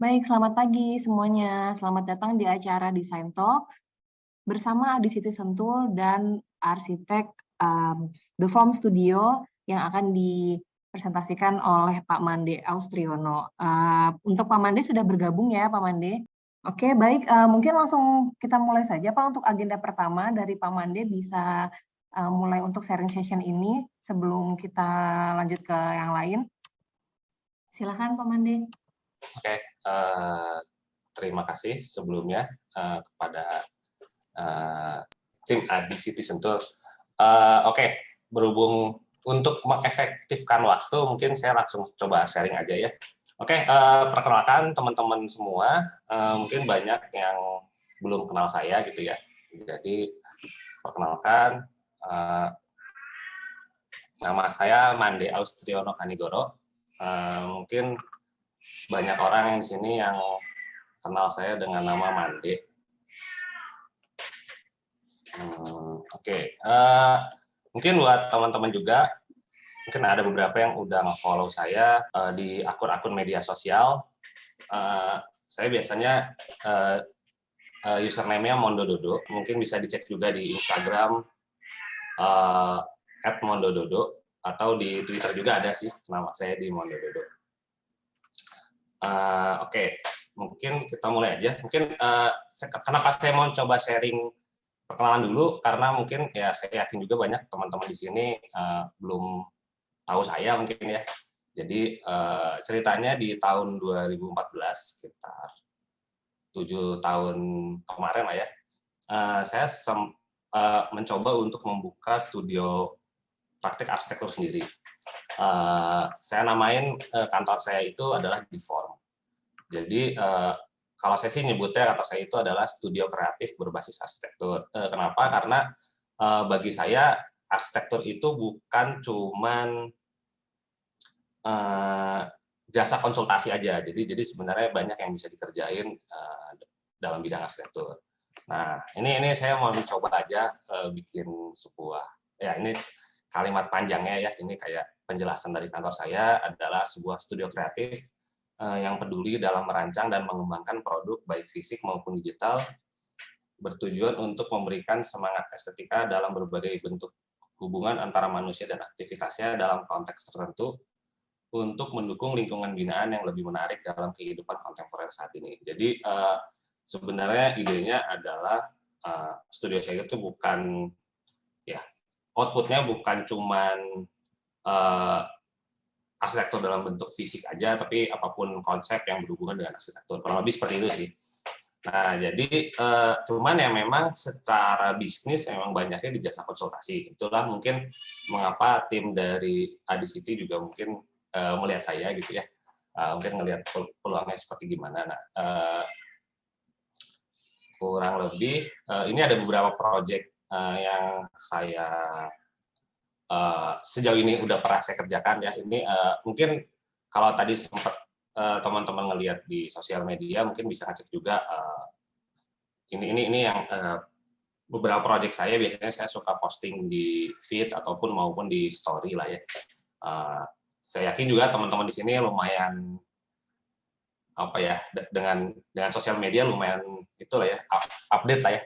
Baik, selamat pagi semuanya. Selamat datang di acara Design Talk bersama Adi Siti Sentul dan arsitek The Form Studio yang akan dipresentasikan oleh Pak Mande Austriono. Untuk Pak Mande sudah bergabung ya, Pak Mande. Oke, baik. Mungkin langsung kita mulai saja, Pak. Untuk agenda pertama dari Pak Mande bisa mulai untuk sharing session ini sebelum kita lanjut ke yang lain. Silakan, Pak Mande. Oke, terima kasih sebelumnya kepada tim Adi Siti Sentul. Oke, berhubung untuk mengefektifkan waktu, mungkin saya langsung coba sharing aja ya. Oke, perkenalkan teman-teman semua, mungkin banyak yang belum kenal saya gitu ya. Jadi perkenalkan, nama saya Mande Austriono Kanigoro. Mungkin banyak orang yang di sini yang kenal saya dengan nama Mande. Oke. Mungkin buat teman-teman juga, mungkin ada beberapa yang udah nge-follow saya di akun-akun media sosial. Saya biasanya username-nya Mondododo. Mungkin bisa dicek juga di Instagram @mondododo atau di Twitter juga ada sih nama saya di Mondododo. Oke, mungkin kita mulai aja. Mungkin kenapa saya mau coba sharing perkenalan dulu, karena mungkin ya saya yakin juga banyak teman-teman di sini belum tahu saya mungkin ya. Jadi ceritanya di tahun 2014, sekitar 7 tahun kemarin lah ya, saya mencoba untuk membuka studio praktik arsitektur sendiri. Saya namain kantor saya itu adalah The Form. Jadi kalau saya sih nyebutnya kantor saya itu adalah studio kreatif berbasis arsitektur. Kenapa? Karena bagi saya arsitektur itu bukan cuman jasa konsultasi aja. Jadi sebenarnya banyak yang bisa dikerjain dalam bidang arsitektur. Nah, ini saya mau mencoba aja bikin sebuah, ya ini kalimat panjangnya ya, ini kayak penjelasan dari kantor saya adalah sebuah studio kreatif yang peduli dalam merancang dan mengembangkan produk baik fisik maupun digital, bertujuan untuk memberikan semangat estetika dalam berbagai bentuk hubungan antara manusia dan aktivitasnya dalam konteks tertentu untuk mendukung lingkungan binaan yang lebih menarik dalam kehidupan kontemporer saat ini. Jadi sebenarnya idenya adalah studio saya itu bukan ya outputnya bukan cuman arsitektur dalam bentuk fisik aja, tapi apapun konsep yang berhubungan dengan arsitektur. Kurang lebih seperti itu sih. Nah, jadi cuman ya memang secara bisnis memang banyaknya di jasa konsultasi. Itulah mungkin mengapa tim dari Adi Siti juga mungkin melihat saya gitu ya. Mungkin melihat peluangnya seperti gimana. Nah, kurang lebih ini ada beberapa proyek yang saya sejauh ini udah pernah saya kerjakan ya. Ini mungkin kalau tadi sempat teman-teman ngelihat di sosial media, mungkin bisa ngecek juga ini yang beberapa proyek saya biasanya saya suka posting di feed ataupun maupun di story lah ya. Saya yakin juga teman-teman di sini lumayan apa ya, dengan sosial media lumayan itulah ya, update lah ya.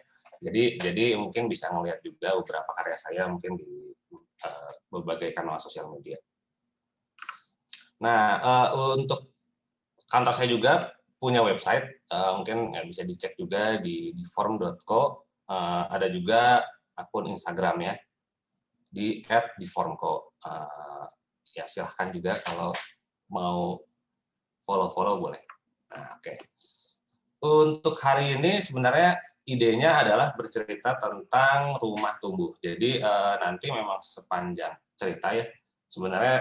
Jadi mungkin bisa ngelihat juga beberapa karya saya mungkin di berbagai kanal sosial media. Nah, untuk kantor saya juga punya website, mungkin bisa dicek juga di theform.co. Ada juga akun Instagram ya, di @theformco. Ya silahkan juga kalau mau follow boleh. Nah, oke. Untuk hari ini sebenarnya idenya adalah bercerita tentang rumah tumbuh. Jadi nanti memang sepanjang cerita ya, sebenarnya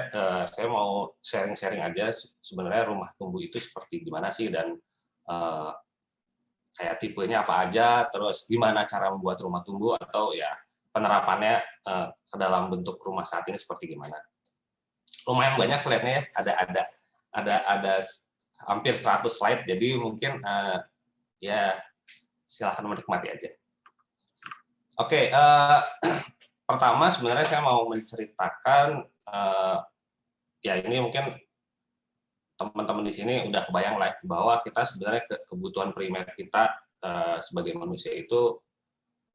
saya mau sharing-sharing aja sebenarnya rumah tumbuh itu seperti gimana sih, dan kayak tipenya apa aja, terus gimana cara membuat rumah tumbuh, atau ya penerapannya ke dalam bentuk rumah saat ini seperti gimana. Lumayan banyak slide-nya ya, ada hampir 100 slide, jadi mungkin ya silahkan menikmati aja. Oke, pertama sebenarnya saya mau menceritakan ya ini mungkin teman-teman di sini udah kebayang lah bahwa kita sebenarnya kebutuhan primer kita sebagai manusia itu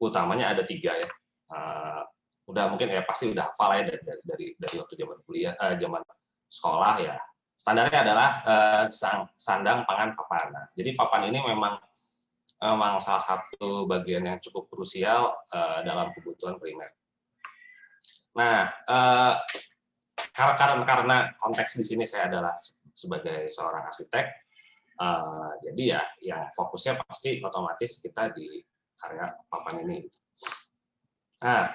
utamanya ada 3 ya. Udah mungkin ya pasti udah hafal ya dari waktu zaman kuliah, zaman sekolah ya. Standarnya adalah sandang, pangan, papan. Nah, jadi papan ini memang salah satu bagian yang cukup krusial dalam kebutuhan primer. Nah, karena konteks di sini saya adalah sebagai seorang arsitek, jadi ya yang fokusnya pasti otomatis kita di area papan ini. Nah,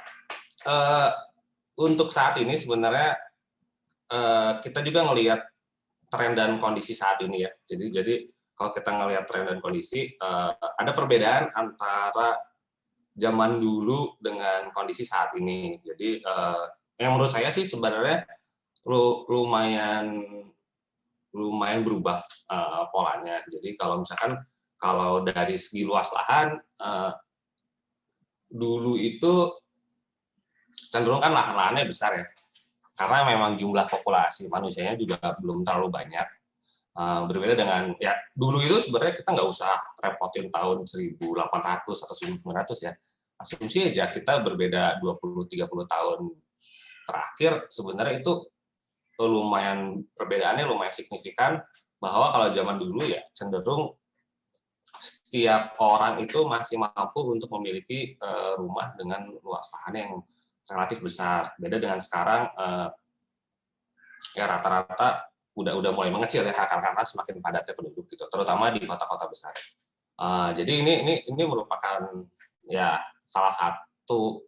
untuk saat ini sebenarnya kita juga ngelihat tren dan kondisi saat ini ya. Jadi kalau kita ngelihat tren dan kondisi, ada perbedaan antara zaman dulu dengan kondisi saat ini. Jadi yang menurut saya sih sebenarnya lumayan berubah polanya. Jadi kalau misalkan kalau dari segi luas lahan, dulu itu cenderung kan lahan-lahannya besar ya, karena memang jumlah populasi manusianya juga belum terlalu banyak. Berbeda dengan ya dulu itu sebenarnya kita nggak usah repotin tahun 1800 atau 1900 ya. Asumsi aja kita berbeda 20-30 tahun terakhir sebenarnya itu perbedaannya lumayan signifikan, bahwa kalau zaman dulu ya cenderung setiap orang itu masih mampu untuk memiliki rumah dengan luas lahan yang relatif besar. Beda dengan sekarang, ya rata-rata udah mulai mengecil ya karena semakin padatnya penduduk gitu, terutama di kota-kota besar. Jadi ini merupakan ya salah satu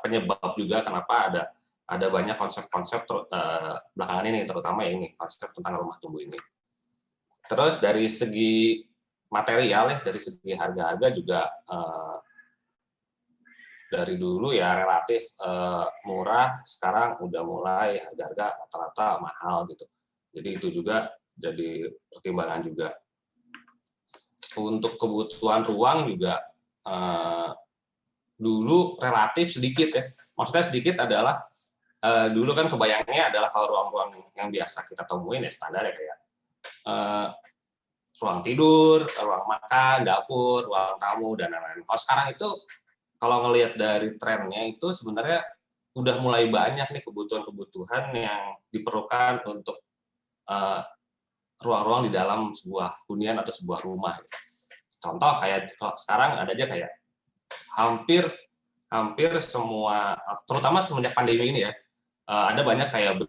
penyebab juga kenapa ada banyak konsep-konsep belakangan ini, terutama ya ini konsep tentang rumah tumbuh ini. Terus dari segi material ya, dari segi harga-harga juga dari dulu ya relatif murah, sekarang udah mulai harga-harga rata-rata mahal gitu. Jadi itu juga jadi pertimbangan juga. Untuk kebutuhan ruang juga dulu relatif sedikit ya. Maksudnya sedikit adalah dulu kan kebayangnya adalah kalau ruang-ruang yang biasa kita temuin ya standar ya kayak ruang tidur, ruang makan, dapur, ruang tamu dan lain-lain. Kalau sekarang itu kalau ngelihat dari trennya itu sebenarnya udah mulai banyak nih kebutuhan-kebutuhan yang diperlukan untuk ruang-ruang di dalam sebuah hunian atau sebuah rumah. Contoh kayak sekarang ada aja kayak hampir semua, terutama semenjak pandemi ini ya, ada banyak kayak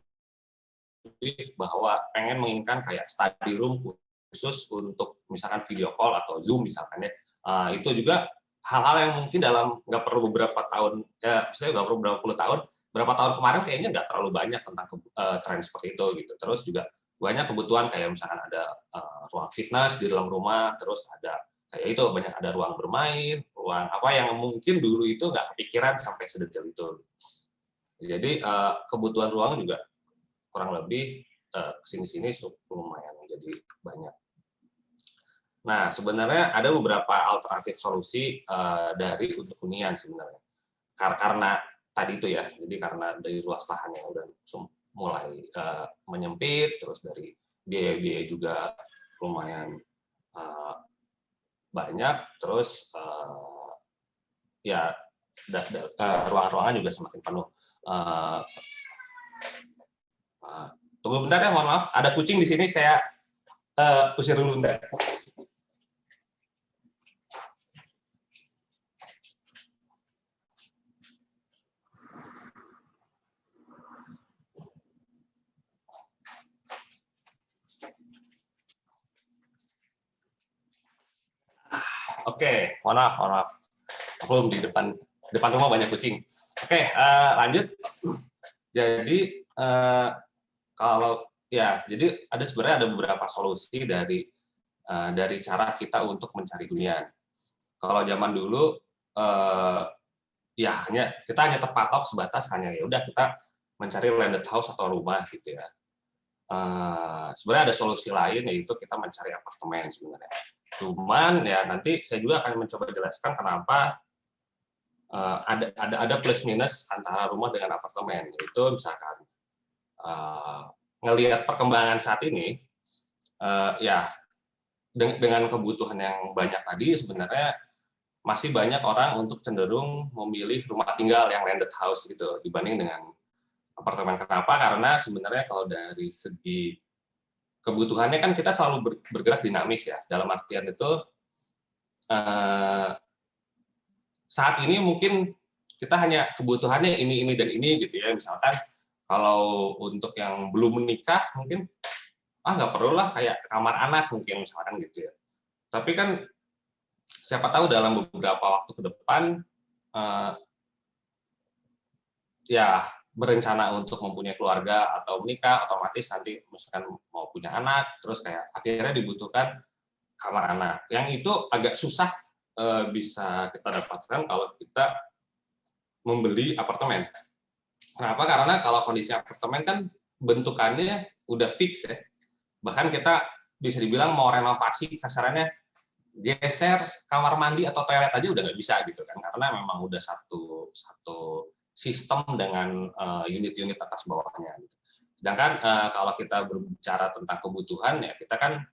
brief bahwa pengen menginginkan kayak study room khusus untuk misalkan video call atau Zoom misalkan ya. Itu juga hal-hal yang mungkin dalam nggak perlu beberapa tahun, ya saya nggak perlu berapa puluh tahun, berapa tahun kemarin kayaknya nggak terlalu banyak tentang tren seperti itu gitu. Terus juga banyak kebutuhan kayak misalkan ada ruang fitness di dalam rumah, terus ada kayak itu banyak ada ruang bermain, ruang apa yang mungkin dulu itu nggak kepikiran sampai sedetail itu. Jadi kebutuhan ruang juga kurang lebih kesini-sini lumayan jadi banyak. Nah, sebenarnya ada beberapa alternatif solusi dari untuk hunian sebenarnya. Karena tadi itu ya, jadi karena dari luas lahan yang udah mulai menyempit, terus dari biaya-biaya juga lumayan banyak, terus ya ruang-ruangan juga semakin penuh. Tunggu bentar ya, mohon maaf, ada kucing di sini, saya usir dulu bentar. Oke, mohon maaf. Belum di depan rumah banyak kucing. Oke, lanjut. Jadi kalau ya, jadi sebenarnya ada beberapa solusi dari cara kita untuk mencari hunian. Kalau zaman dulu ya kita hanya terpatok sebatas hanya ya udah kita mencari landed house atau rumah gitu ya. Sebenarnya ada solusi lain, yaitu kita mencari apartemen sebenarnya. Cuman ya nanti saya juga akan mencoba jelaskan kenapa ada plus minus antara rumah dengan apartemen. Itu misalkan ngelihat perkembangan saat ini, ya dengan kebutuhan yang banyak tadi sebenarnya masih banyak orang untuk cenderung memilih rumah tinggal yang landed house gitu dibanding dengan apartemen. Kenapa? Karena sebenarnya kalau dari segi kebutuhannya kan kita selalu bergerak dinamis ya. Dalam artian itu saat ini mungkin kita hanya kebutuhannya ini dan ini gitu ya. Misalkan kalau untuk yang belum menikah mungkin nggak perlu lah kayak kamar anak mungkin misalkan gitu ya. Tapi kan siapa tahu dalam beberapa waktu ke depan ya berencana untuk mempunyai keluarga atau menikah, otomatis nanti misalkan mau punya anak, terus kayak akhirnya dibutuhkan kamar anak. Yang itu agak susah bisa kita dapatkan kalau kita membeli apartemen. Kenapa? Karena kalau kondisi apartemen kan bentukannya udah fix ya. Bahkan kita bisa dibilang mau renovasi kasarannya geser kamar mandi atau toilet aja udah nggak bisa gitu kan, karena memang udah satu sistem dengan unit-unit atas bawahnya. Gitu. Sedangkan kalau kita berbicara tentang kebutuhan ya kita kan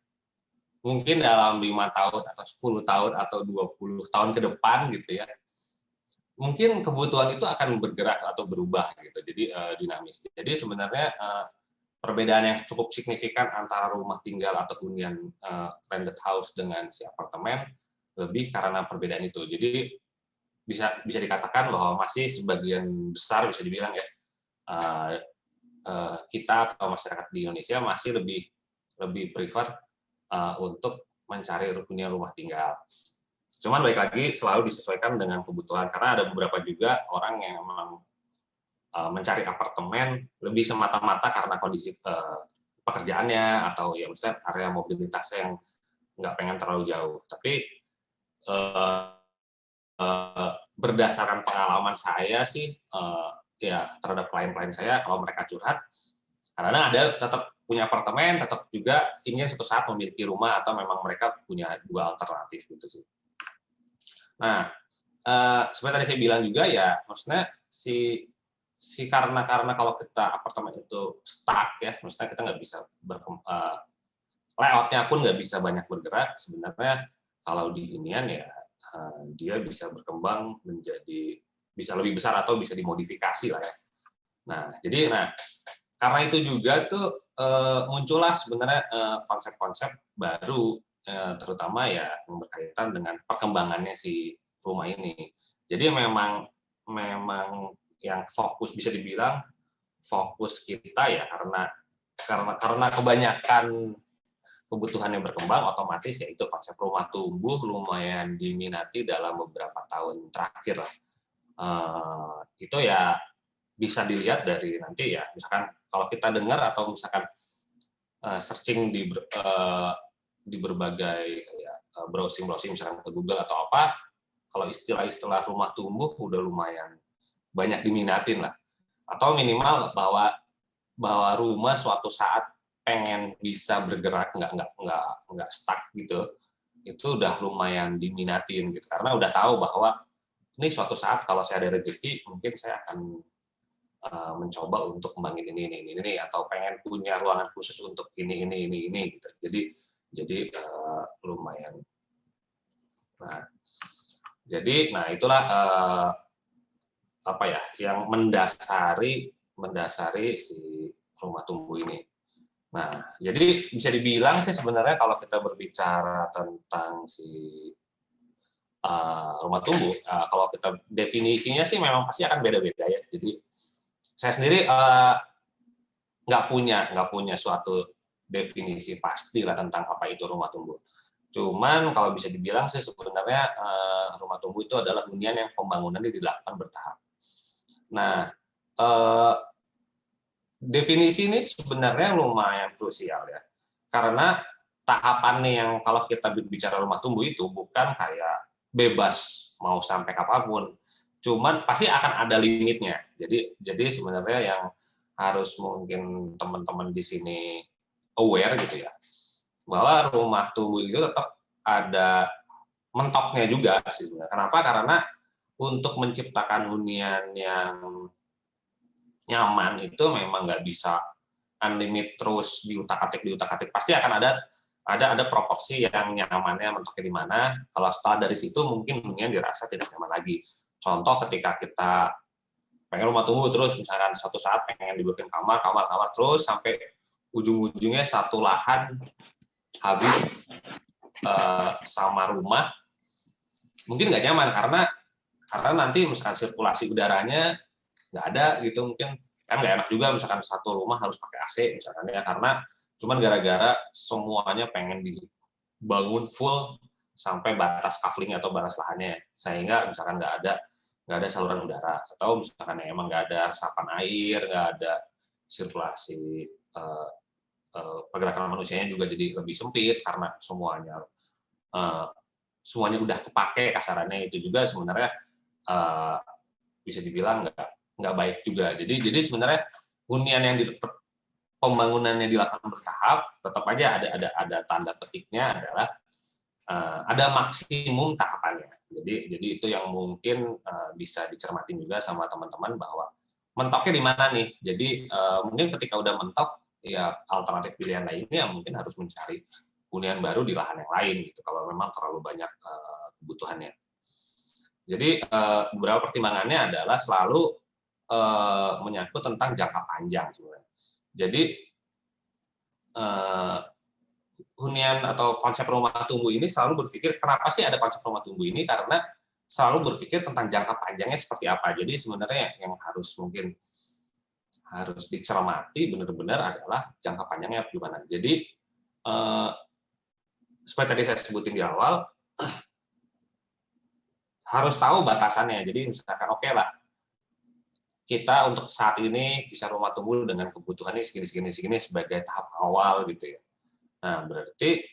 mungkin dalam 5 tahun atau 10 tahun atau 20 tahun ke depan gitu ya, mungkin kebutuhan itu akan bergerak atau berubah gitu, jadi dinamis. Jadi sebenarnya perbedaan yang cukup signifikan antara rumah tinggal atau hunian landed house dengan si apartemen lebih karena perbedaan itu. Jadi bisa dikatakan bahwa masih sebagian besar bisa dibilang ya kita atau masyarakat di Indonesia masih lebih prefer untuk mencari hunian rumah tinggal. Cuman baik lagi selalu disesuaikan dengan kebutuhan karena ada beberapa juga orang yang memang mencari apartemen lebih semata-mata karena kondisi pekerjaannya atau ya misalnya area mobilitasnya yang nggak pengen terlalu jauh. Tapi berdasarkan pengalaman saya sih ya terhadap klien-klien saya kalau mereka curhat, karena ada tetap punya apartemen, tetap juga ingin suatu saat memiliki rumah atau memang mereka punya dua alternatif gitu sih. Nah, seperti tadi saya bilang juga ya, maksudnya karena kalau kita apartemen itu stuck ya, maksudnya kita nggak bisa layoutnya pun nggak bisa banyak bergerak. Sebenarnya kalau di hunian ya dia bisa berkembang menjadi bisa lebih besar atau bisa dimodifikasi lah ya. Nah, jadi karena itu juga tuh muncullah sebenarnya konsep-konsep baru terutama ya yang berkaitan dengan perkembangannya si rumah ini. Jadi memang yang fokus bisa dibilang fokus kita ya karena kebanyakan kebutuhan yang berkembang, otomatis ya itu konsep rumah tumbuh lumayan diminati dalam beberapa tahun terakhir lah. Itu ya bisa dilihat dari nanti ya misalkan kalau kita dengar atau misalkan searching di berbagai ya, browsing misalkan ke Google atau apa, kalau istilah rumah tumbuh udah lumayan banyak diminatin lah, atau minimal bahwa rumah suatu saat pengen bisa bergerak nggak stuck gitu, itu udah lumayan diminatin gitu karena udah tahu bahwa ini suatu saat kalau saya ada rezeki mungkin saya akan mencoba untuk kembangin ini atau pengen punya ruangan khusus untuk ini gitu. Jadi lumayan. Nah itulah apa ya yang mendasari si rumah tumbuh ini. Nah, jadi bisa dibilang sih sebenarnya kalau kita berbicara tentang si rumah tumbuh, kalau kita definisinya sih memang pasti akan beda-beda ya. Jadi saya sendiri nggak punya suatu definisi pasti lah tentang apa itu rumah tumbuh. Cuman kalau bisa dibilang sih sebenarnya rumah tumbuh itu adalah hunian yang pembangunannya dilakukan bertahap. Nah, definisi ini sebenarnya lumayan krusial ya, karena tahapannya yang kalau kita bicara rumah tumbuh itu bukan kayak bebas mau sampai kapanpun, cuman pasti akan ada limitnya. Jadi sebenarnya yang harus mungkin teman-teman di sini aware gitu ya, bahwa rumah tumbuh itu tetap ada mentoknya juga sih sebenarnya. Kenapa? Karena untuk menciptakan hunian yang nyaman itu memang nggak bisa unlimited terus diutak-atik, pasti akan ada proporsi yang nyamannya mentoknya di mana. Kalau setelah dari situ mungkin hunian dirasa tidak nyaman lagi. Contoh ketika kita pengen rumah tunggu terus, misalkan suatu saat pengen dibikin kamar terus sampai ujung-ujungnya satu lahan habis sama rumah, mungkin nggak nyaman karena nanti misalkan sirkulasi udaranya nggak ada gitu, mungkin kan nggak enak juga misalkan satu rumah harus pakai AC misalkan ya, karena cuman gara-gara semuanya pengen dibangun full sampai batas kafling atau batas lahannya, sehingga misalkan nggak ada saluran udara, atau misalkan emang nggak ada resapan air, nggak ada sirkulasi pergerakan manusianya juga jadi lebih sempit karena semuanya udah kepake kasarannya. Itu juga sebenarnya bisa dibilang nggak baik juga. Jadi sebenarnya hunian yang pembangunannya dilakukan bertahap, tetap aja ada tanda petiknya adalah ada maksimum tahapannya. Jadi itu yang mungkin bisa dicermatin juga sama teman-teman bahwa mentoknya di mana nih. Jadi mungkin ketika udah mentok, ya alternatif pilihan lainnya mungkin harus mencari hunian baru di lahan yang lain gitu. Kalau memang terlalu banyak kebutuhannya. Jadi beberapa pertimbangannya adalah selalu menyangkut tentang jangka panjang sebenarnya. Jadi hunian atau konsep rumah tunggu ini selalu berpikir, kenapa sih ada konsep rumah tunggu ini? Karena selalu berpikir tentang jangka panjangnya seperti apa. Jadi sebenarnya yang harus dicermati benar-benar adalah jangka panjangnya gimana. Jadi seperti tadi saya sebutin di awal, harus tahu batasannya. Jadi misalkan oke lah, kita untuk saat ini bisa rumah tunggu dengan kebutuhannya segini sebagai tahap awal gitu ya. Nah, berarti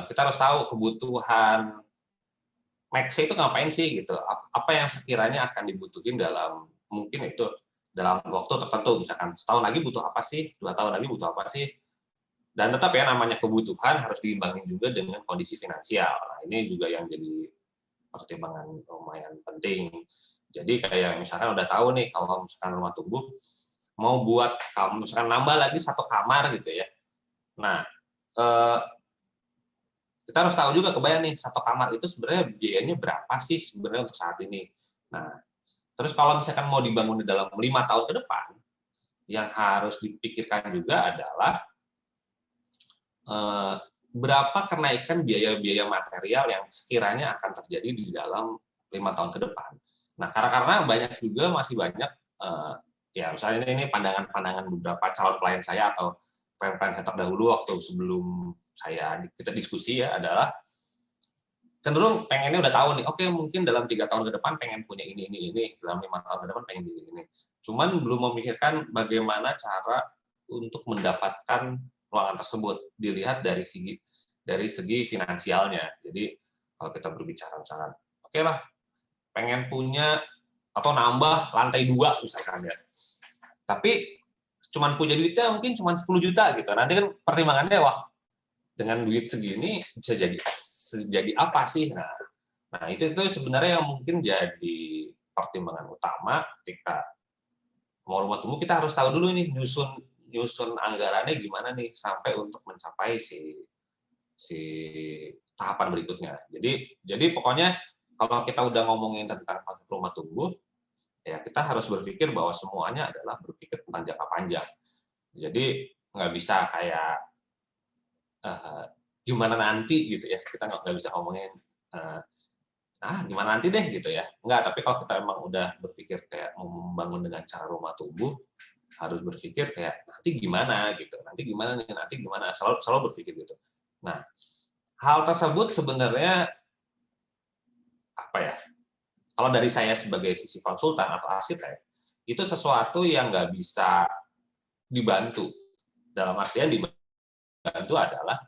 kita harus tahu kebutuhan max itu ngapain sih gitu. Apa yang sekiranya akan dibutuhin dalam mungkin itu dalam waktu tertentu, misalkan setahun lagi butuh apa sih, 2 tahun lagi butuh apa sih. Dan tetap ya namanya kebutuhan harus diimbangin juga dengan kondisi finansial. Nah, ini juga yang jadi pertimbangan lumayan penting. Jadi kayak misalkan udah tahu nih kalau misalkan rumah tunggu mau buat misalkan nambah lagi 1 kamar gitu ya. Nah, kita harus tahu juga kebayang nih 1 kamar itu sebenarnya biayanya berapa sih sebenarnya untuk saat ini. Nah, terus kalau misalkan mau dibangun di dalam 5 tahun ke depan, yang harus dipikirkan juga adalah berapa kenaikan biaya-biaya material yang sekiranya akan terjadi di dalam 5 tahun ke depan. Nah, karena banyak juga masih banyak ya misalnya ini pandangan beberapa calon klien saya atau klien-klien saya terdahulu waktu sebelum kita diskusi ya, adalah cenderung pengennya udah tahu nih, oke mungkin dalam 3 tahun ke depan pengen punya ini, dalam 5 tahun ke depan pengen ini. Cuman belum memikirkan bagaimana cara untuk mendapatkan ruangan tersebut, dilihat dari segi finansialnya. Jadi kalau kita berbicara misalkan, oke lah, pengen punya atau nambah lantai 2 misalkan ya. Tapi cuman punya duitnya mungkin cuma 10 juta gitu. Nanti kan pertimbangannya, wah dengan duit segini bisa jadi apa sih? Nah itu sebenarnya yang mungkin jadi pertimbangan utama ketika mau rumah tunggu. Kita harus tahu dulu nih nyusun anggarannya gimana nih sampai untuk mencapai si tahapan berikutnya. Jadi pokoknya kalau kita udah ngomongin tentang konsep rumah tunggu, ya kita harus berpikir bahwa semuanya adalah berpikir tentang jangka panjang. Jadi nggak bisa kayak gimana nanti gitu ya. Kita nggak bisa ngomongin gimana nanti deh gitu ya. Nggak, tapi kalau kita emang udah berpikir kayak mau membangun dengan cara rumah tunggu, harus berpikir kayak nanti gimana gitu. Nanti gimana, selalu berpikir gitu. Nah, hal tersebut sebenarnya apa ya? Kalau dari saya sebagai sisi konsultan atau arsitek, itu sesuatu yang nggak bisa dibantu. Dalam artian dibantu adalah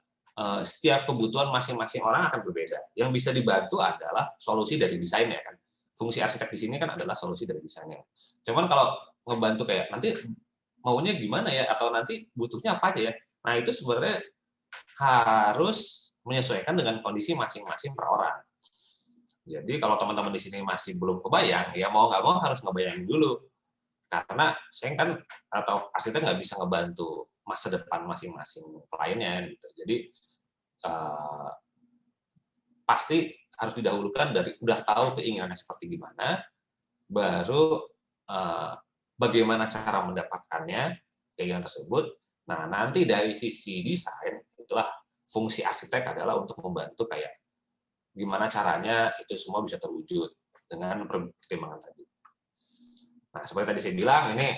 setiap kebutuhan masing-masing orang akan berbeda. Yang bisa dibantu adalah solusi dari desainnya kan. Fungsi arsitek di sini kan adalah solusi dari desainnya. Cuman kalau ngebantu kayak nanti maunya gimana ya, atau nanti butuhnya apa aja ya. Nah itu sebenarnya harus menyesuaikan dengan kondisi masing-masing per orang. Jadi kalau teman-teman di sini masih belum kebayang, ya mau nggak mau harus ngebayangin dulu. Karena saya kan atau arsitek nggak bisa ngebantu masa depan masing-masing kliennya gitu. Jadi pasti harus didahulukan dari udah tahu keinginannya seperti gimana, baru bagaimana cara mendapatkannya keinginan tersebut. Nah, nanti dari sisi desain itulah fungsi arsitek adalah untuk membantu kayak gimana caranya itu semua bisa terwujud dengan pertimbangan tadi. Nah, seperti tadi saya bilang, ini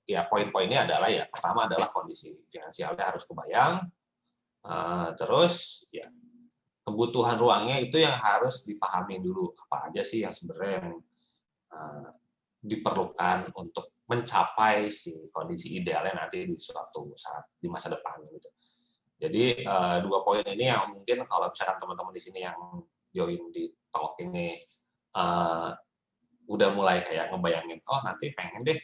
ya poin-poinnya adalah ya pertama adalah kondisi finansialnya harus kebayang, terus ya kebutuhan ruangnya itu yang harus dipahami dulu apa aja sih yang sebenarnya yang diperlukan untuk mencapai si kondisi idealnya nanti di suatu saat di masa depan gitu. Jadi 2 poin ini yang mungkin kalau misalkan teman-teman di sini yang join di talk ini udah mulai kayak ngebayangin, oh nanti pengen deh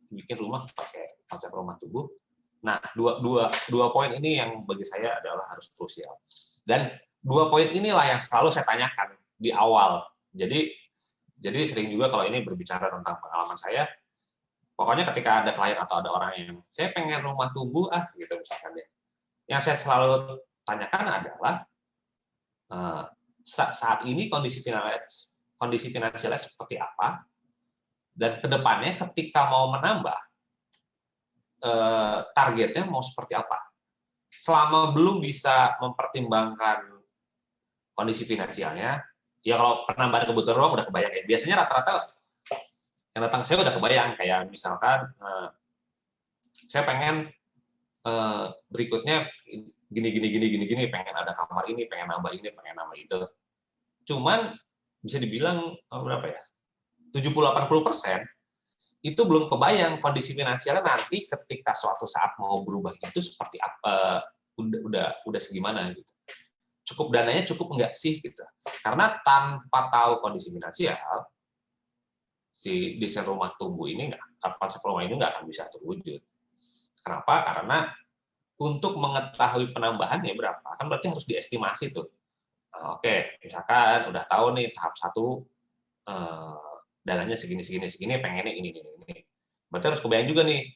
bikin rumah pakai konsep rumah tubuh. Nah, dua poin ini yang bagi saya adalah harus krusial. Dan 2 poin inilah yang selalu saya tanyakan di awal. Jadi sering juga kalau ini berbicara tentang pengalaman saya, pokoknya ketika ada klien atau ada orang yang saya pengen rumah tubuh gitu misalkan ya. Yang saya selalu tanyakan adalah saat ini kondisi finansialnya seperti apa, dan kedepannya ketika mau menambah targetnya mau seperti apa. Selama belum bisa mempertimbangkan kondisi finansialnya, ya kalau penambahan kebutuhan ruang udah kebayang ya. Biasanya rata-rata yang datang ke saya udah kebayang, kayak misalkan saya pengen berikutnya gini, pengen ada kamar ini, pengen nambah ini, pengen nambah itu. Cuman bisa dibilang berapa ya? 70-80% itu belum kebayang kondisi finansialnya nanti ketika suatu saat mau berubah itu seperti apa, udah segimana gitu. Cukup dananya cukup enggak sih gitu. Karena tanpa tahu kondisi finansial, si desain rumah tubuh ini konsep rumah ini nggak akan bisa terwujud. Kenapa? Karena untuk mengetahui penambahannya berapa, kan berarti harus diestimasi tuh. Oke, misalkan udah tahu nih tahap 1 dananya segini, pengennya ini. Berarti harus kebayang juga nih,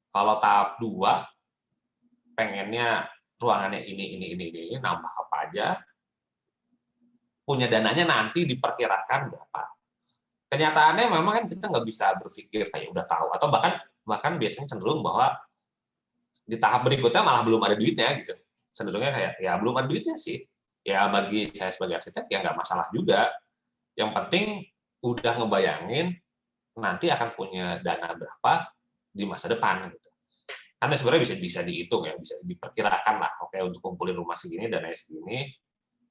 kalau tahap 2 pengennya ruangannya ini, nambah apa aja, punya dananya nanti diperkirakan berapa. Kenyataannya memang kan kita nggak bisa berpikir kayak udah tahu, atau bahkan biasanya cenderung bahwa di tahap berikutnya malah belum ada duitnya gitu. Cenderungnya kayak ya belum ada duitnya sih. Ya bagi saya sebagai arsitek ya nggak masalah juga. Yang penting udah ngebayangin nanti akan punya dana berapa di masa depan gitu. Karena sebenarnya bisa dihitung ya, bisa diperkirakan lah. Oke, untuk kumpulin rumah segini, dananya segini,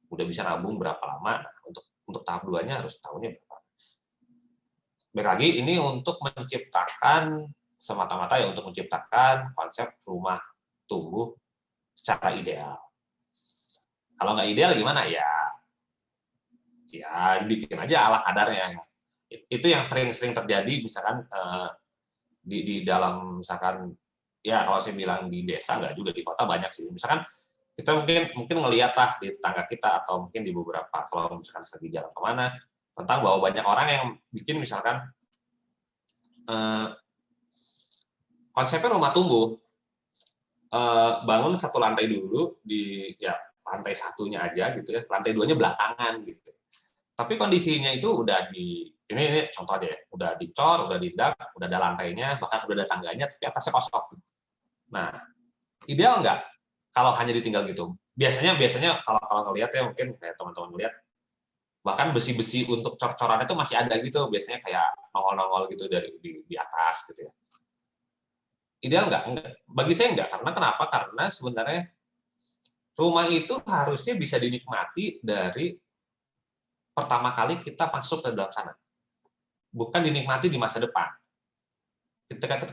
udah bisa nabung berapa lama. Nah, untuk tahap 2-nya harus tahunya berapa. Baik lagi, ini untuk menciptakan semata-mata ya untuk menciptakan konsep rumah tumbuh secara ideal. Kalau nggak ideal gimana ya bikin aja ala kadarnya. Itu yang sering-sering terjadi misalkan di dalam misalkan ya kalau saya bilang di desa nggak juga, di kota banyak sih. Misalkan kita mungkin ngelihat lah di tetangga kita atau mungkin di beberapa kalau misalkan lagi jalan kemana tentang bahwa banyak orang yang bikin misalkan konsepnya rumah tumbuh, bangun 1 lantai dulu di ya lantai 1-nya aja gitu ya, lantai 2-nya belakangan gitu. Tapi kondisinya itu udah ini contoh aja ya, udah dicor, udah didak, udah ada lantainya, bahkan udah ada tangganya, tapi atasnya kosong. Nah, ideal nggak kalau hanya ditinggal gitu? Biasanya kalau ngelihat ya mungkin kayak teman-teman ngelihat, bahkan besi-besi untuk cor-corannya itu masih ada gitu, biasanya kayak nongol-nongol gitu dari di atas gitu ya. Ideal nggak? Enggak. Bagi saya enggak. Karena kenapa? Karena sebenarnya rumah itu harusnya bisa dinikmati dari pertama kali kita masuk ke dalam sana. Bukan dinikmati di masa depan.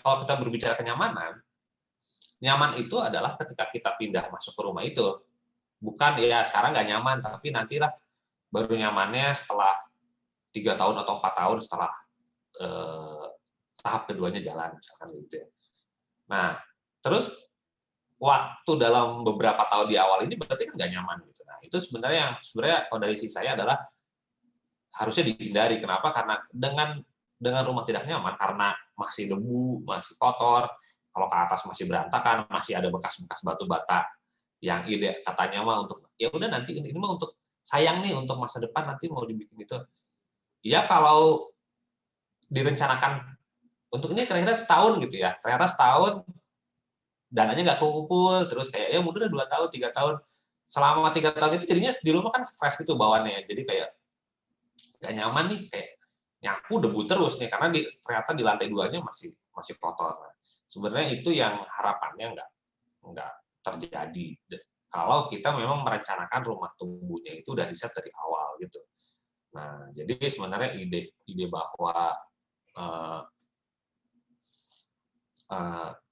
Kalau kita berbicara kenyamanan, nyaman itu adalah ketika kita pindah masuk ke rumah itu. Bukan ya sekarang nggak nyaman, tapi nantilah baru nyamannya setelah 3 tahun atau 4 tahun setelah tahap keduanya jalan, misalkan gitu ya. Nah, terus waktu dalam beberapa tahun di awal ini berarti kan nggak nyaman gitu. Nah, itu sebenarnya kalau dari sisi saya adalah harusnya dihindari. Kenapa? Karena dengan dengan rumah tidak nyaman karena masih debu, masih kotor, kalau ke atas masih berantakan, masih ada bekas-bekas batu bata yang ide katanya mah untuk ya udah nanti ini mah untuk sayang nih untuk masa depan nanti mau dibikin itu. Ya kalau direncanakan untuk ini kira-kira setahun gitu ya, ternyata setahun dananya nggak kumpul, terus kayak ya mundur 2 tahun, 3 tahun. Selama 3 tahun itu jadinya di rumah kan stres gitu bawaannya, jadi kayak nggak nyaman nih, kayak nyapu debu terus nih karena ternyata di lantai 2-nya masih masih kotor. Nah, sebenarnya itu yang harapannya nggak terjadi kalau kita memang merencanakan rumah tumbuhnya itu dari set dari awal gitu. Nah, jadi sebenarnya ide bahwa uh,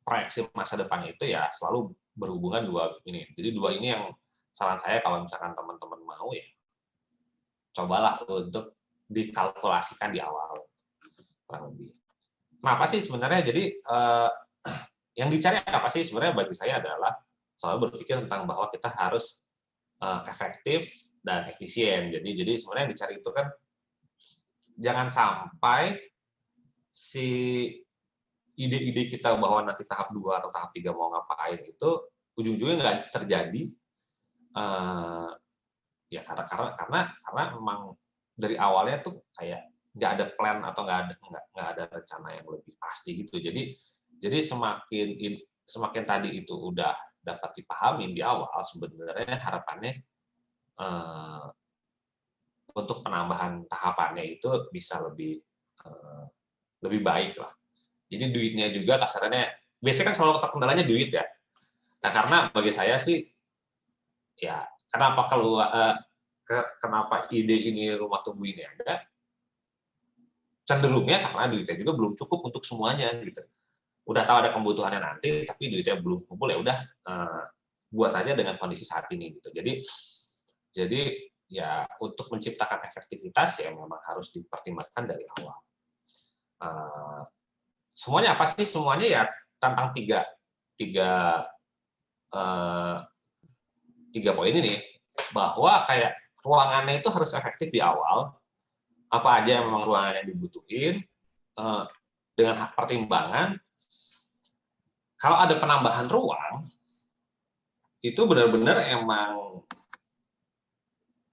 proyeksi masa depan itu ya selalu berhubungan dua ini. Jadi dua ini yang saran saya kalau misalkan teman-teman mau ya cobalah untuk dikalkulasikan di awal kurang lebih. Nah, apa sih sebenarnya? Jadi yang dicari apa sih sebenarnya bagi saya adalah selalu berpikir tentang bahwa kita harus efektif dan efisien. Jadi sebenarnya yang dicari itu kan jangan sampai si ide-ide kita bahwa nanti tahap 2 atau tahap 3 mau ngapain itu ujung-ujungnya nggak terjadi ya karena memang dari awalnya tuh kayak nggak ada plan atau nggak ada rencana yang lebih pasti gitu. Jadi semakin tadi itu udah dapat dipahami di awal sebenarnya harapannya untuk penambahan tahapannya itu bisa lebih baik lah. Jadi duitnya juga kasarannya biasanya kan selalu terkendalanya duit ya. Nah, karena bagi saya sih ya kenapa ide ini rumah tumbuh ini ada cenderungnya karena duitnya juga belum cukup untuk semuanya gitu. Udah tahu ada kebutuhannya nanti tapi duitnya belum kumpul ya udah buat aja dengan kondisi saat ini gitu. Jadi ya untuk menciptakan efektivitas ya memang harus dipertimbangkan dari awal. Semuanya apa sih? Semuanya ya tentang tiga poin ini, bahwa kayak ruangannya itu harus efektif di awal, apa aja yang memang ruangan yang dibutuhin, dengan pertimbangan kalau ada penambahan ruang itu benar-benar emang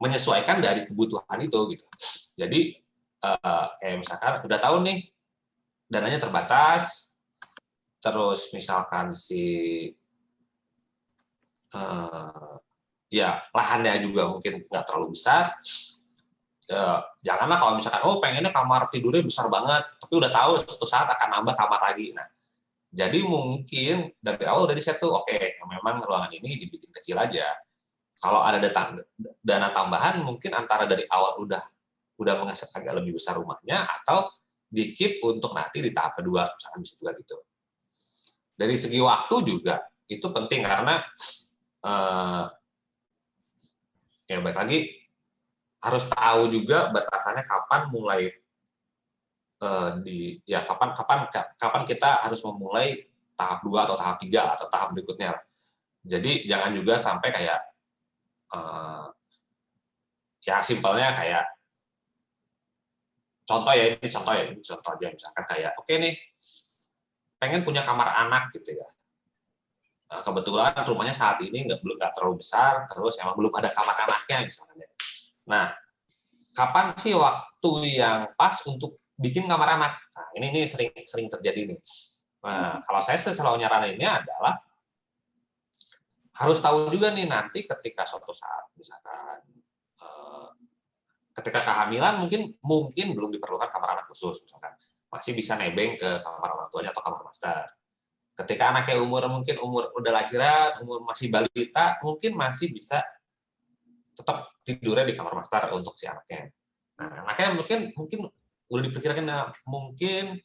menyesuaikan dari kebutuhan itu gitu. Jadi kayak misalkan udah tahu nih dananya terbatas, terus misalkan ya lahannya juga mungkin nggak terlalu besar, janganlah kalau misalkan pengennya kamar tidurnya besar banget, tapi udah tahu suatu saat akan nambah kamar lagi. Nah, jadi mungkin dari awal udah di-set tuh, oke, memang ruangan ini dibikin kecil aja. Kalau ada dana tambahan mungkin antara dari awal udah mengeset agak lebih besar rumahnya atau di-keep untuk nanti di tahap kedua, misalkan bisa juga gitu. Dari segi waktu juga itu penting karena ya baik lagi harus tahu juga batasannya kapan mulai kapan kita harus memulai tahap 2 atau tahap 3 atau tahap berikutnya. Jadi jangan juga sampai kayak ya simpelnya kayak contoh aja misalkan kayak oke nih pengen punya kamar anak gitu ya. Nah, kebetulan rumahnya saat ini nggak terlalu besar, terus emang belum ada kamar anaknya misalnya. Nah, kapan sih waktu yang pas untuk bikin kamar anak? Nah, ini sering terjadi nih. Nah, kalau saya selalu nyaraninnya adalah harus tahu juga nih nanti ketika suatu saat misalkan ketika kehamilan mungkin belum diperlukan kamar anak khusus misalkan masih bisa nebeng ke kamar orang tuanya atau kamar master. Ketika anaknya umur udah lahiran, umur masih balita, mungkin masih bisa tetap tidurnya di kamar master untuk si anaknya. Nah, anaknya mungkin udah diperkirakan mungkin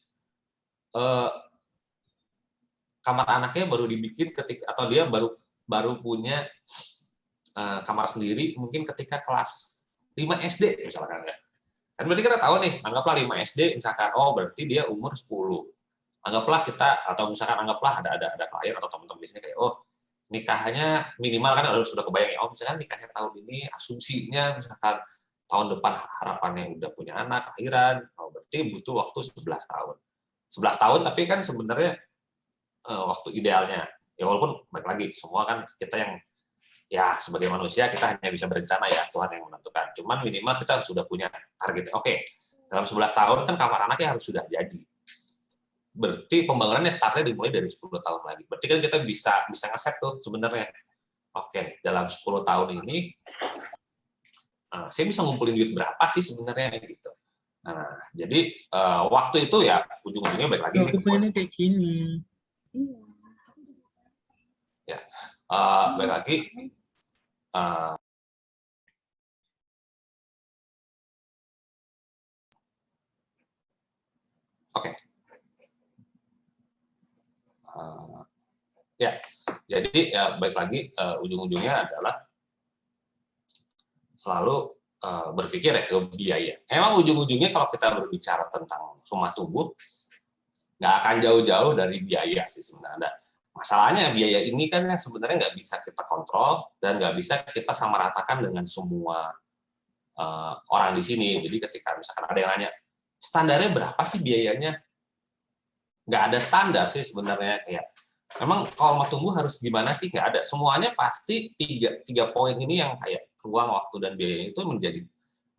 kamar anaknya baru dibikin atau dia baru punya kamar sendiri mungkin ketika kelas 5 SD misalkan ya. Dan berarti kita tahu nih, anggaplah 5 SD misalkan, berarti dia umur 10. Anggaplah anggaplah ada klien atau teman-teman di sini kayak, nikahnya minimal kan sudah kebayang ya, misalkan nikahnya tahun ini asumsinya misalkan tahun depan harapannya udah punya anak, lahiran, berarti butuh waktu 11 tahun. 11 tahun tapi kan sebenarnya waktu idealnya. Ya walaupun baik lagi, semua kan kita yang ya sebagai manusia kita hanya bisa berencana ya, Tuhan yang menentukan. Cuman minimal kita harus sudah punya target. Oke, dalam 11 tahun kan kamar anaknya harus sudah jadi. Berarti pembangunannya startnya dimulai dari 10 tahun lagi. Berarti kan kita bisa ngeset tuh sebenarnya. Oke, dalam 10 tahun ini saya bisa ngumpulin duit berapa sih sebenarnya gitu. Nah, jadi waktu itu ya ujung-ujungnya balik lagi Aku pengennya kayak gini. Ya, balik lagi. Oke. Ya, jadi ya balik lagi ujung-ujungnya adalah selalu berpikir ya ke biaya. Emang ujung-ujungnya kalau kita berbicara tentang rumah tumbuh, nggak akan jauh-jauh dari biaya sih sebenarnya. Masalahnya biaya ini kan yang sebenarnya nggak bisa kita kontrol dan nggak bisa kita samaratakan dengan semua orang di sini. Jadi ketika misalkan ada yang nanya, standarnya berapa sih biayanya? Nggak ada standar sih sebenarnya. Kayak memang kalau rumah tumbuh harus gimana sih? Nggak ada. Semuanya pasti tiga poin ini yang kayak ruang, waktu, dan biaya itu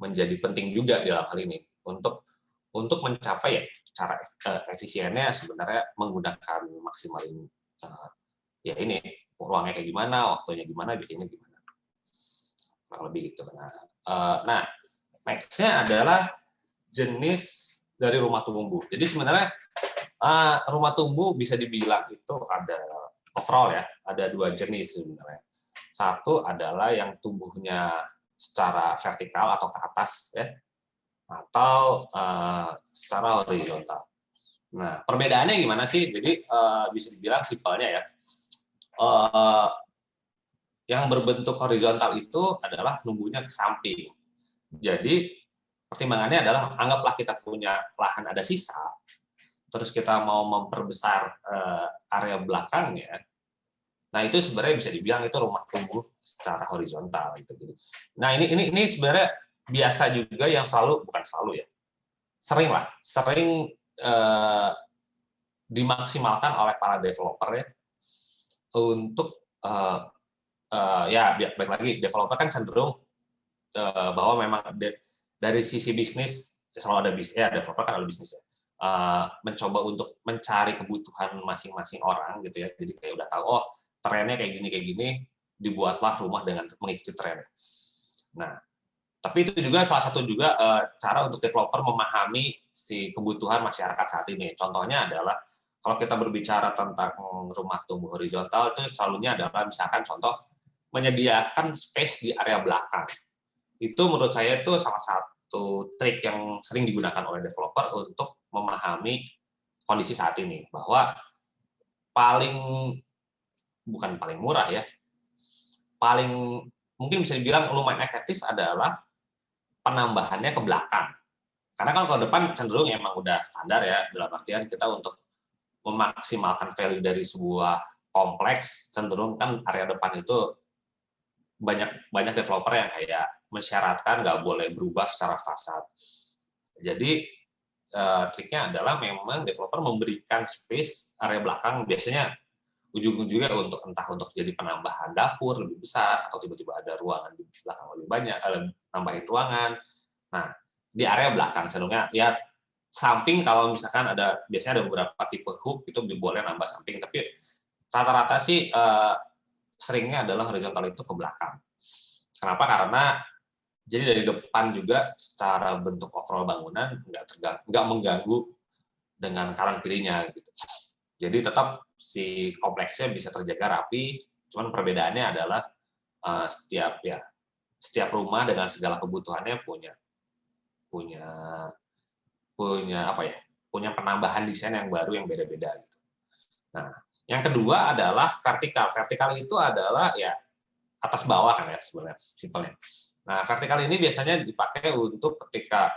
menjadi penting juga dalam hal ini untuk mencapai ya cara efisiennya sebenarnya menggunakan maksimalin ya ini ruangnya kayak gimana, waktunya gimana, biayanya gimana, kurang lebih gitu. Nah, next-nya adalah jenis dari rumah tumbuh. Jadi sebenarnya rumah tumbuh bisa dibilang itu ada overall ya, ada dua jenis sebenarnya. Satu adalah yang tumbuhnya secara vertikal atau ke atas ya, atau secara horizontal. Nah, perbedaannya gimana sih? Jadi bisa dibilang simpelnya ya, yang berbentuk horizontal itu adalah numbuhnya ke samping. Jadi pertimbangannya adalah anggaplah kita punya lahan ada sisa, terus kita mau memperbesar area belakangnya. Nah, itu sebenarnya bisa dibilang itu rumah tumbuh secara horizontal gitu. Nah, ini sebenarnya biasa juga yang bukan selalu ya. Sering dimaksimalkan oleh para developer ya untuk ya baik lagi developer kan cenderung bahwa memang dari sisi bisnis selalu ada bisnis ya, developer kan ada bisnis ya. Mencoba untuk mencari kebutuhan masing-masing orang gitu ya. Jadi kayak udah tahu trennya kayak gini, dibuatlah rumah dengan mengikuti tren. Nah, tapi itu juga salah satu juga cara untuk developer memahami si kebutuhan masyarakat saat ini. Contohnya adalah kalau kita berbicara tentang rumah tumbuh horizontal itu selalunya adalah misalkan contoh menyediakan space di area belakang. Itu menurut saya itu salah satu trik yang sering digunakan oleh developer untuk memahami kondisi saat ini bahwa bukan paling murah ya, paling mungkin bisa dibilang lumayan efektif adalah penambahannya ke belakang. Karena kan kalau depan cenderung emang udah standar ya, dalam artian kita untuk memaksimalkan value dari sebuah kompleks, cenderung kan area depan itu banyak developer yang kayak mensyaratkan nggak boleh berubah secara fasad. Jadi triknya adalah memang developer memberikan space area belakang biasanya ujung-ujungnya entah untuk jadi penambahan dapur lebih besar atau tiba-tiba ada ruangan di belakang lebih banyak, nambahin ruangan. Nah, di area belakang cenderungnya ya samping kalau misalkan biasanya ada beberapa tipe hook itu boleh nambah samping, tapi rata-rata sih seringnya adalah horizontal itu ke belakang. Kenapa? Karena jadi dari depan juga secara bentuk overall bangunan nggak mengganggu dengan kanan kirinya gitu. Jadi tetap si kompleksnya bisa terjaga rapi, cuman perbedaannya adalah setiap rumah dengan segala kebutuhannya punya penambahan desain yang baru yang beda-beda gitu. Nah, yang kedua adalah vertikal. Vertikal itu adalah ya atas bawah kan ya sebenarnya simpelnya. Nah, vertikal ini biasanya dipakai untuk ketika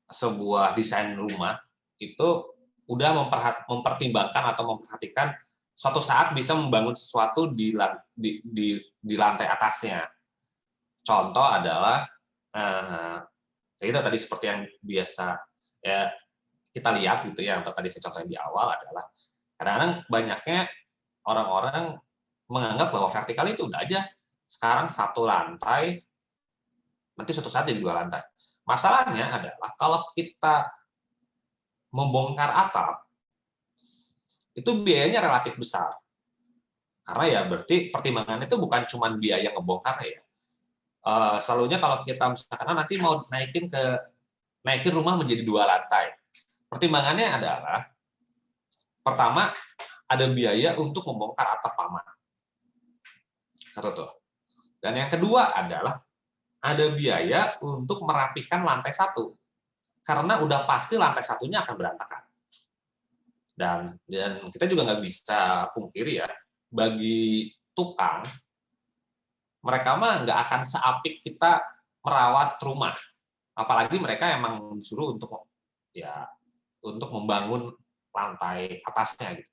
sebuah desain rumah itu udah mempertimbangkan atau memperhatikan suatu saat bisa membangun sesuatu di lantai atasnya. Contoh adalah Nah, itu tadi seperti yang biasa ya kita lihat gitu ya, untuk tadi saya contohin di awal adalah kadang-kadang banyaknya orang-orang menganggap bahwa vertikal itu udah aja sekarang satu lantai, nanti suatu saat jadi 2 lantai. Masalahnya adalah kalau kita membongkar atap, itu biayanya relatif besar. Karena ya berarti pertimbangannya itu bukan cuma biaya ngebongkarnya ya. Selalunya kalau kita misalkan nanti mau naikin rumah menjadi 2 lantai. Pertimbangannya adalah pertama ada biaya untuk membongkar atap paman. Satu tuh. Dan yang kedua adalah ada biaya untuk merapikan lantai 1. Karena udah pasti lantai satunya akan berantakan. Dan kita juga nggak bisa pungkiri ya, bagi tukang, mereka mah nggak akan seapik kita merawat rumah. Apalagi mereka emang disuruh untuk membangun lantai atasnya gitu.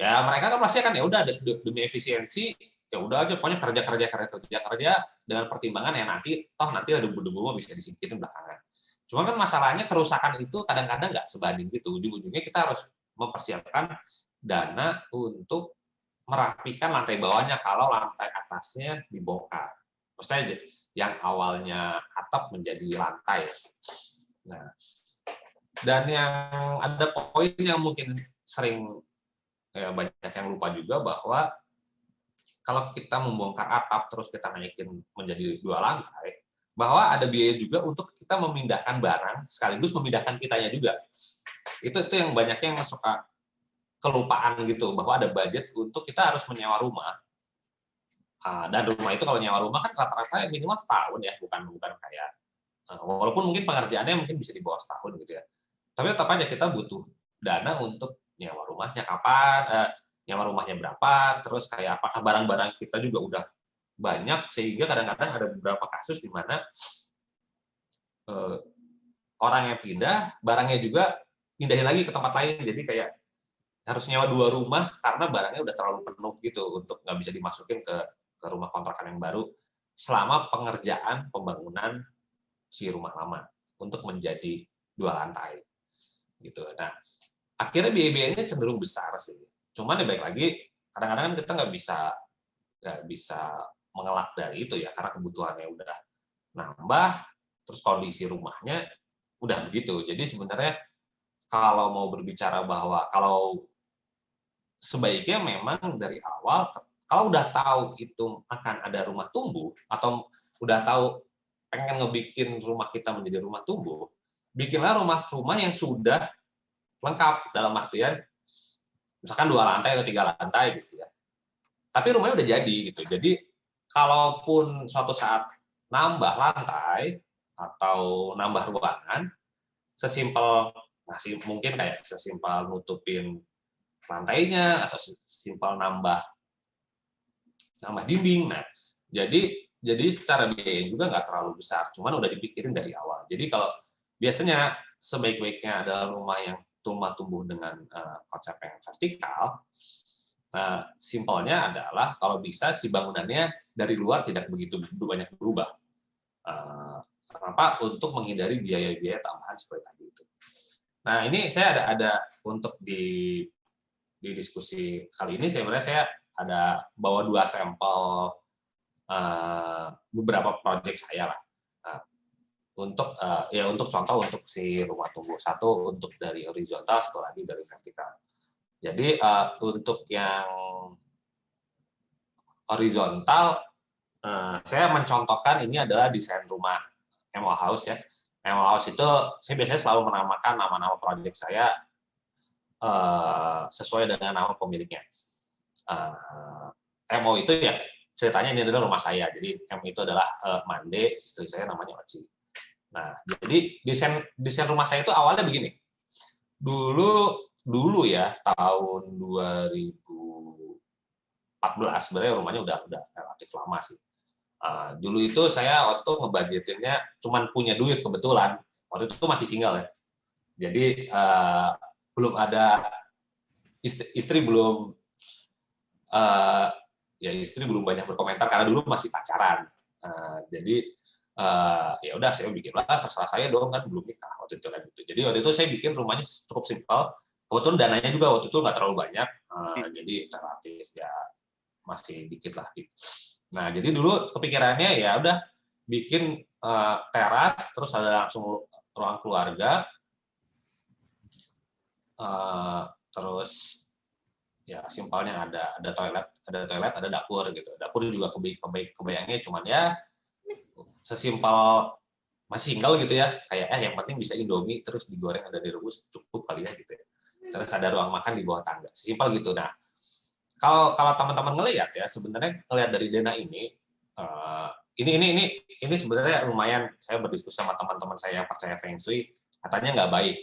Ya mereka kan pasti ya udah demi efisiensi, ya udah aja pokoknya kerja dengan pertimbangan ya nanti ada debu-debu bisa disingkirin belakangan. Cuma kan masalahnya kerusakan itu kadang-kadang nggak sebanding gitu. Ujung-ujungnya kita harus mempersiapkan dana untuk merapikan lantai bawahnya kalau lantai atasnya dibongkar. Maksudnya yang awalnya atap menjadi lantai. Nah, dan yang ada poin yang mungkin sering banyak yang lupa juga bahwa kalau kita membongkar atap terus kita naikin menjadi 2 lantai, bahwa ada biaya juga untuk kita memindahkan barang sekaligus memindahkan kitanya juga. Itu yang banyaknya yang suka kelupaan gitu, bahwa ada budget untuk kita harus menyewa rumah. Dan rumah itu kalau nyewa rumah kan rata-rata minimal setahun ya, bukan kayak walaupun mungkin pengerjaannya mungkin bisa di bawah setahun gitu ya. Tapi tetap aja kita butuh dana untuk nyewa rumahnya kapan, nyewa rumahnya berapa, terus kayak apakah barang-barang kita juga udah banyak sehingga kadang-kadang ada beberapa kasus di mana orang yang pindah, barangnya juga pindahin lagi ke tempat lain. Jadi kayak harus nyewa 2 rumah karena barangnya udah terlalu penuh gitu untuk nggak bisa dimasukin ke rumah kontrakan yang baru selama pengerjaan pembangunan si rumah lama untuk menjadi 2 lantai gitu. Nah, akhirnya biaya-biayanya cenderung besar sih. Cuman ya baik lagi kadang-kadang kan kita nggak bisa mengelak dari itu ya karena kebutuhannya udah nambah, terus kondisi rumahnya udah begitu. Jadi sebenarnya kalau mau berbicara bahwa kalau sebaiknya memang dari awal kalau udah tahu itu akan ada rumah tumbuh atau udah tahu pengen ngebikin rumah kita menjadi rumah tumbuh, bikinlah rumah yang sudah lengkap dalam artian misalkan 2 lantai atau 3 lantai gitu ya. Tapi rumahnya udah jadi gitu. Jadi kalaupun suatu saat nambah lantai atau nambah ruangan, mungkin kayak sesimpel nutupin lantainya atau simpel nambah dinding. Nah, jadi secara biaya juga nggak terlalu besar, cuman udah dipikirin dari awal. Jadi kalau biasanya sebaik-baiknya adalah rumah yang tumbuh dengan konsep yang vertikal. Nah, simpelnya adalah kalau bisa si bangunannya dari luar tidak begitu banyak berubah. Kenapa? Untuk menghindari biaya-biaya tambahan seperti tadi itu. Nah, ini saya ada untuk di diskusi kali ini sebenarnya saya ada bawa 2 sampel beberapa proyek saya lah. Untuk contoh untuk si rumah tumbuh, satu untuk dari horizontal, satu lagi dari vertikal. Jadi untuk yang horizontal saya mencontohkan ini adalah desain rumah MO House ya. MO House itu saya biasanya selalu menamakan nama-nama proyek saya sesuai dengan nama pemiliknya. MO itu ya ceritanya ini adalah rumah saya. Jadi M itu adalah Mande, istri saya namanya Oci. Nah, jadi desain rumah saya itu awalnya begini. Dulu ya tahun 2014 sebenarnya rumahnya udah relatif lama sih. Dulu itu saya waktu itu ngebudgetinnya cuman punya duit kebetulan. Waktu itu masih single ya. Jadi belum ada istri belum istri belum banyak berkomentar karena dulu masih pacaran. Jadi Ya udah saya bikin lah, terserah saya dong, kan belum nikah waktu itu kan gitu. Jadi waktu itu saya bikin rumahnya cukup simpel. Kebetulan dananya juga waktu itu nggak terlalu banyak, jadi relatif ya masih dikit lah. Nah jadi dulu kepikirannya ya udah bikin teras, terus ada langsung ruang keluarga, terus ya simpelnya ada toilet, ada dapur gitu. Dapur juga kebayangnya cuman ya sesimpel masih single gitu ya, kayak yang penting bisa Indomie terus digoreng ada direbus cukup kali ya gitu ya. Terus ada ruang makan di bawah tangga, sesimpel gitu. Nah kalau teman-teman ngelihat ya, sebenarnya ngelihat dari Dena ini, ini sebenarnya lumayan. Saya berdiskusi sama teman-teman saya yang percaya Feng Shui, katanya nggak baik.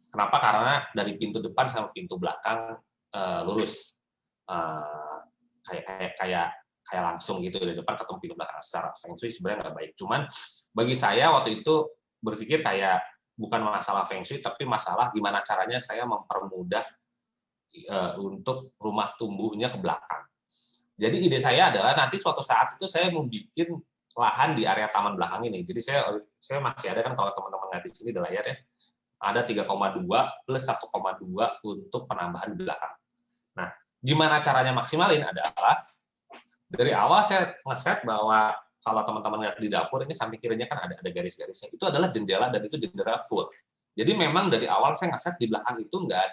Kenapa? Karena dari pintu depan sama pintu belakang lurus, kayak langsung gitu, dari depan ketemu pintu belakang. Secara Feng Shui sebenarnya nggak baik. Cuman bagi saya waktu itu berpikir kayak bukan masalah Feng Shui, tapi masalah gimana caranya saya mempermudah untuk rumah tumbuhnya ke belakang. Jadi ide saya adalah nanti suatu saat itu saya mau bikin lahan di area taman belakang ini. Jadi saya masih ada kan, kalau teman-teman lihat di sini di layar ya, ada 3,2 plus 1,2 untuk penambahan di belakang. Nah, gimana caranya maksimalin adalah dari awal saya ngeset bahwa kalau teman-teman lihat di dapur ini samping kirinya kan ada garis-garisnya. Itu adalah jendela dan itu jendela full. Jadi memang dari awal saya ngeset di belakang itu nggak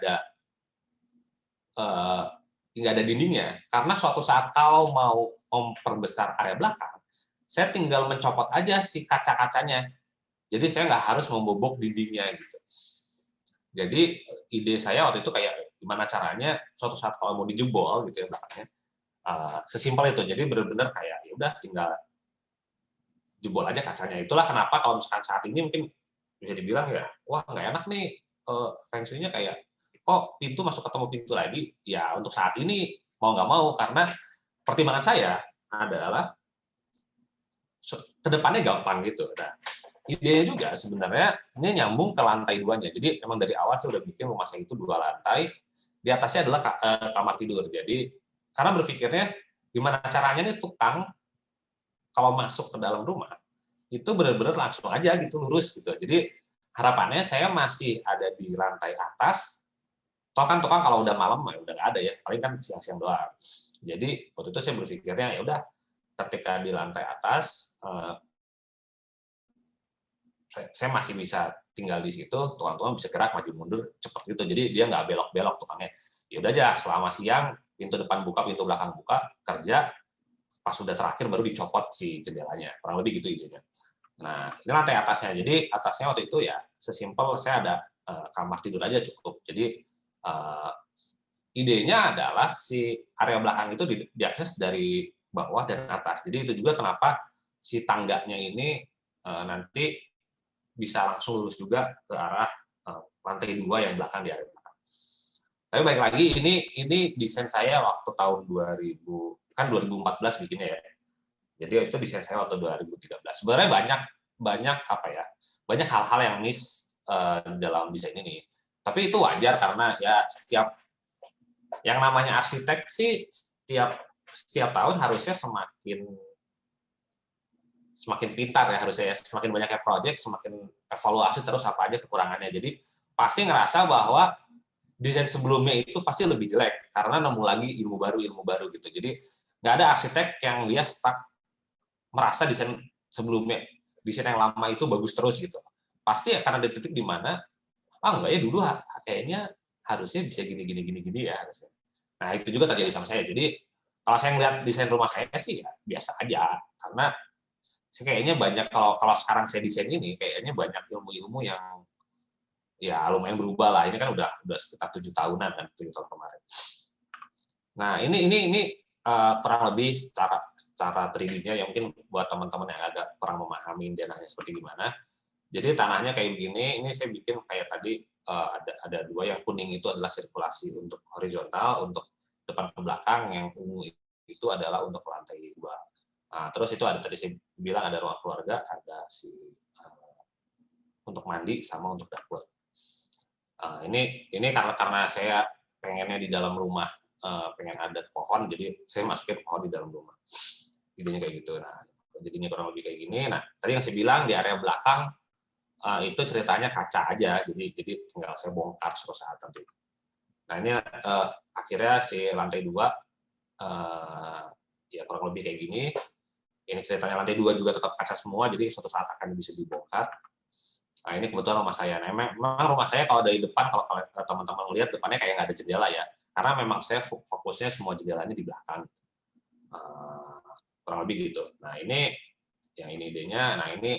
ada dindingnya, karena suatu saat kalau mau memperbesar area belakang, saya tinggal mencopot aja si kaca-kacanya, jadi saya nggak harus membobok dindingnya gitu. Jadi ide saya waktu itu kayak gimana caranya suatu saat kalau mau dijebol gitu ya belakangnya, sesimpel itu. Jadi benar-benar kayak ya udah tinggal jebol aja kacanya. Itulah kenapa kalau misalkan saat ini mungkin bisa dibilang ya, wah nggak enak nih, Feng Shui-nya kayak kok pintu masuk ketemu pintu lagi. Ya untuk saat ini mau nggak mau, karena pertimbangan saya adalah kedepannya gampang gitu. Nah, idenya juga sebenarnya ini nyambung ke lantai 2-nya. Jadi emang dari awal saya udah bikin rumah saya itu 2 lantai, di atasnya adalah kamar tidur. Jadi karena berpikirnya gimana caranya nih tukang kalau masuk ke dalam rumah itu benar-benar langsung aja gitu, lurus gitu. Jadi harapannya saya masih ada di lantai atas. Toh kan tukang kalau udah malam ya udah nggak ada ya, paling kan siang-siang doang. Jadi waktu itu saya berpikirnya ya udah, ketika di lantai atas saya masih bisa tinggal di situ, tukang-tukang bisa gerak maju mundur cepet gitu. Jadi dia nggak belok-belok tukangnya. Ya udah aja, selama siang pintu depan buka, pintu belakang buka, kerja, pas sudah terakhir baru dicopot si jendelanya. Kurang lebih gitu idenya. Nah, ini lantai atasnya. Jadi atasnya waktu itu ya sesimpel saya ada kamar tidur aja cukup. Jadi idenya adalah si area belakang itu diakses dari bawah dan atas. Jadi itu juga kenapa si tangganya ini nanti bisa langsung lurus juga ke arah lantai 2 yang belakang di area belakang. Tapi baik lagi, ini desain saya waktu tahun 2014 bikinnya ya. Jadi itu desain saya waktu 2013. Sebenarnya banyak apa ya? Banyak hal-hal yang miss dalam desain ini. Tapi itu wajar karena ya setiap yang namanya arsitek sih setiap tahun harusnya semakin pintar ya, harusnya ya. Semakin banyaknya project, semakin evaluasi terus apa aja kekurangannya. Jadi pasti ngerasa bahwa desain sebelumnya itu pasti lebih jelek karena nemu lagi ilmu baru gitu. Jadi nggak ada arsitek yang dia stuck merasa desain sebelumnya, desain yang lama itu bagus terus gitu. Pasti ya karena ada titik di mana enggak ya dulu kayaknya harusnya bisa gini ya harusnya. Nah itu juga terjadi sama saya. Jadi kalau saya ngeliat desain rumah saya sih ya biasa aja, karena saya kayaknya banyak, kalau sekarang saya desain ini kayaknya banyak ilmu-ilmu yang ya lumayan berubah lah. Ini kan udah sekitar 7 tahunan kan, 7 tahun kemarin. Nah ini kurang lebih secara 3D-nya yang mungkin buat teman-teman yang agak kurang memahami dananya seperti gimana. Jadi tanahnya kayak begini, ini saya bikin kayak tadi ada 2, yang kuning itu adalah sirkulasi untuk horizontal, untuk depan ke belakang, yang ungu itu adalah untuk lantai 2. Nah, terus itu ada tadi saya bilang ada ruang keluarga, ada untuk mandi sama untuk dapur. Ini karena saya pengennya di dalam rumah pengen ada pohon, jadi saya masukin pohon di dalam rumah. Idenya kayak gitu. Nah, jadinya kurang lebih kayak gini. Nah, tadi yang saya bilang di area belakang itu ceritanya kaca aja, jadi tinggal saya bongkar suatu saat nanti. Nah ini akhirnya si lantai 2 ya kurang lebih kayak gini. Ini ceritanya lantai 2 juga tetap kaca semua, jadi suatu saat akan bisa dibongkar. Nah ini kebetulan rumah saya. Nah, memang rumah saya kalau dari depan, kalau teman-teman lihat depannya kayak nggak ada jendela ya, karena memang saya fokusnya semua jendelanya di belakang. Kurang lebih gitu. Nah ini yang ini idenya. Nah ini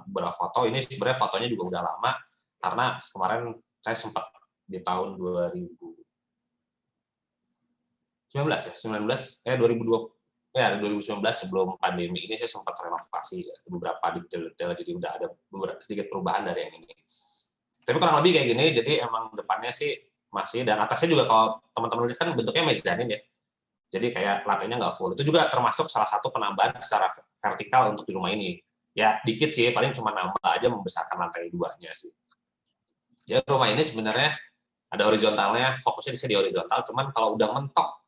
beberapa foto. Ini sebenarnya fotonya juga udah lama karena kemarin saya sempat di tahun 2019 ya, 2020 ya 2019 sebelum pandemi ini saya sempat renovasi beberapa detail-detail, jadi udah ada beberapa sedikit perubahan dari yang ini. Tapi kurang lebih kayak gini, jadi emang depannya sih masih, dan atasnya juga kalau teman-teman lihat kan bentuknya mezanin ya. Jadi kayak lantainya nggak full. Itu juga termasuk salah satu penambahan secara vertikal untuk di rumah ini. Ya dikit sih, paling cuma nambah aja membesarkan lantai 2-nya sih. Jadi rumah ini sebenarnya ada horizontalnya, fokusnya di horizontal, cuman kalau udah mentok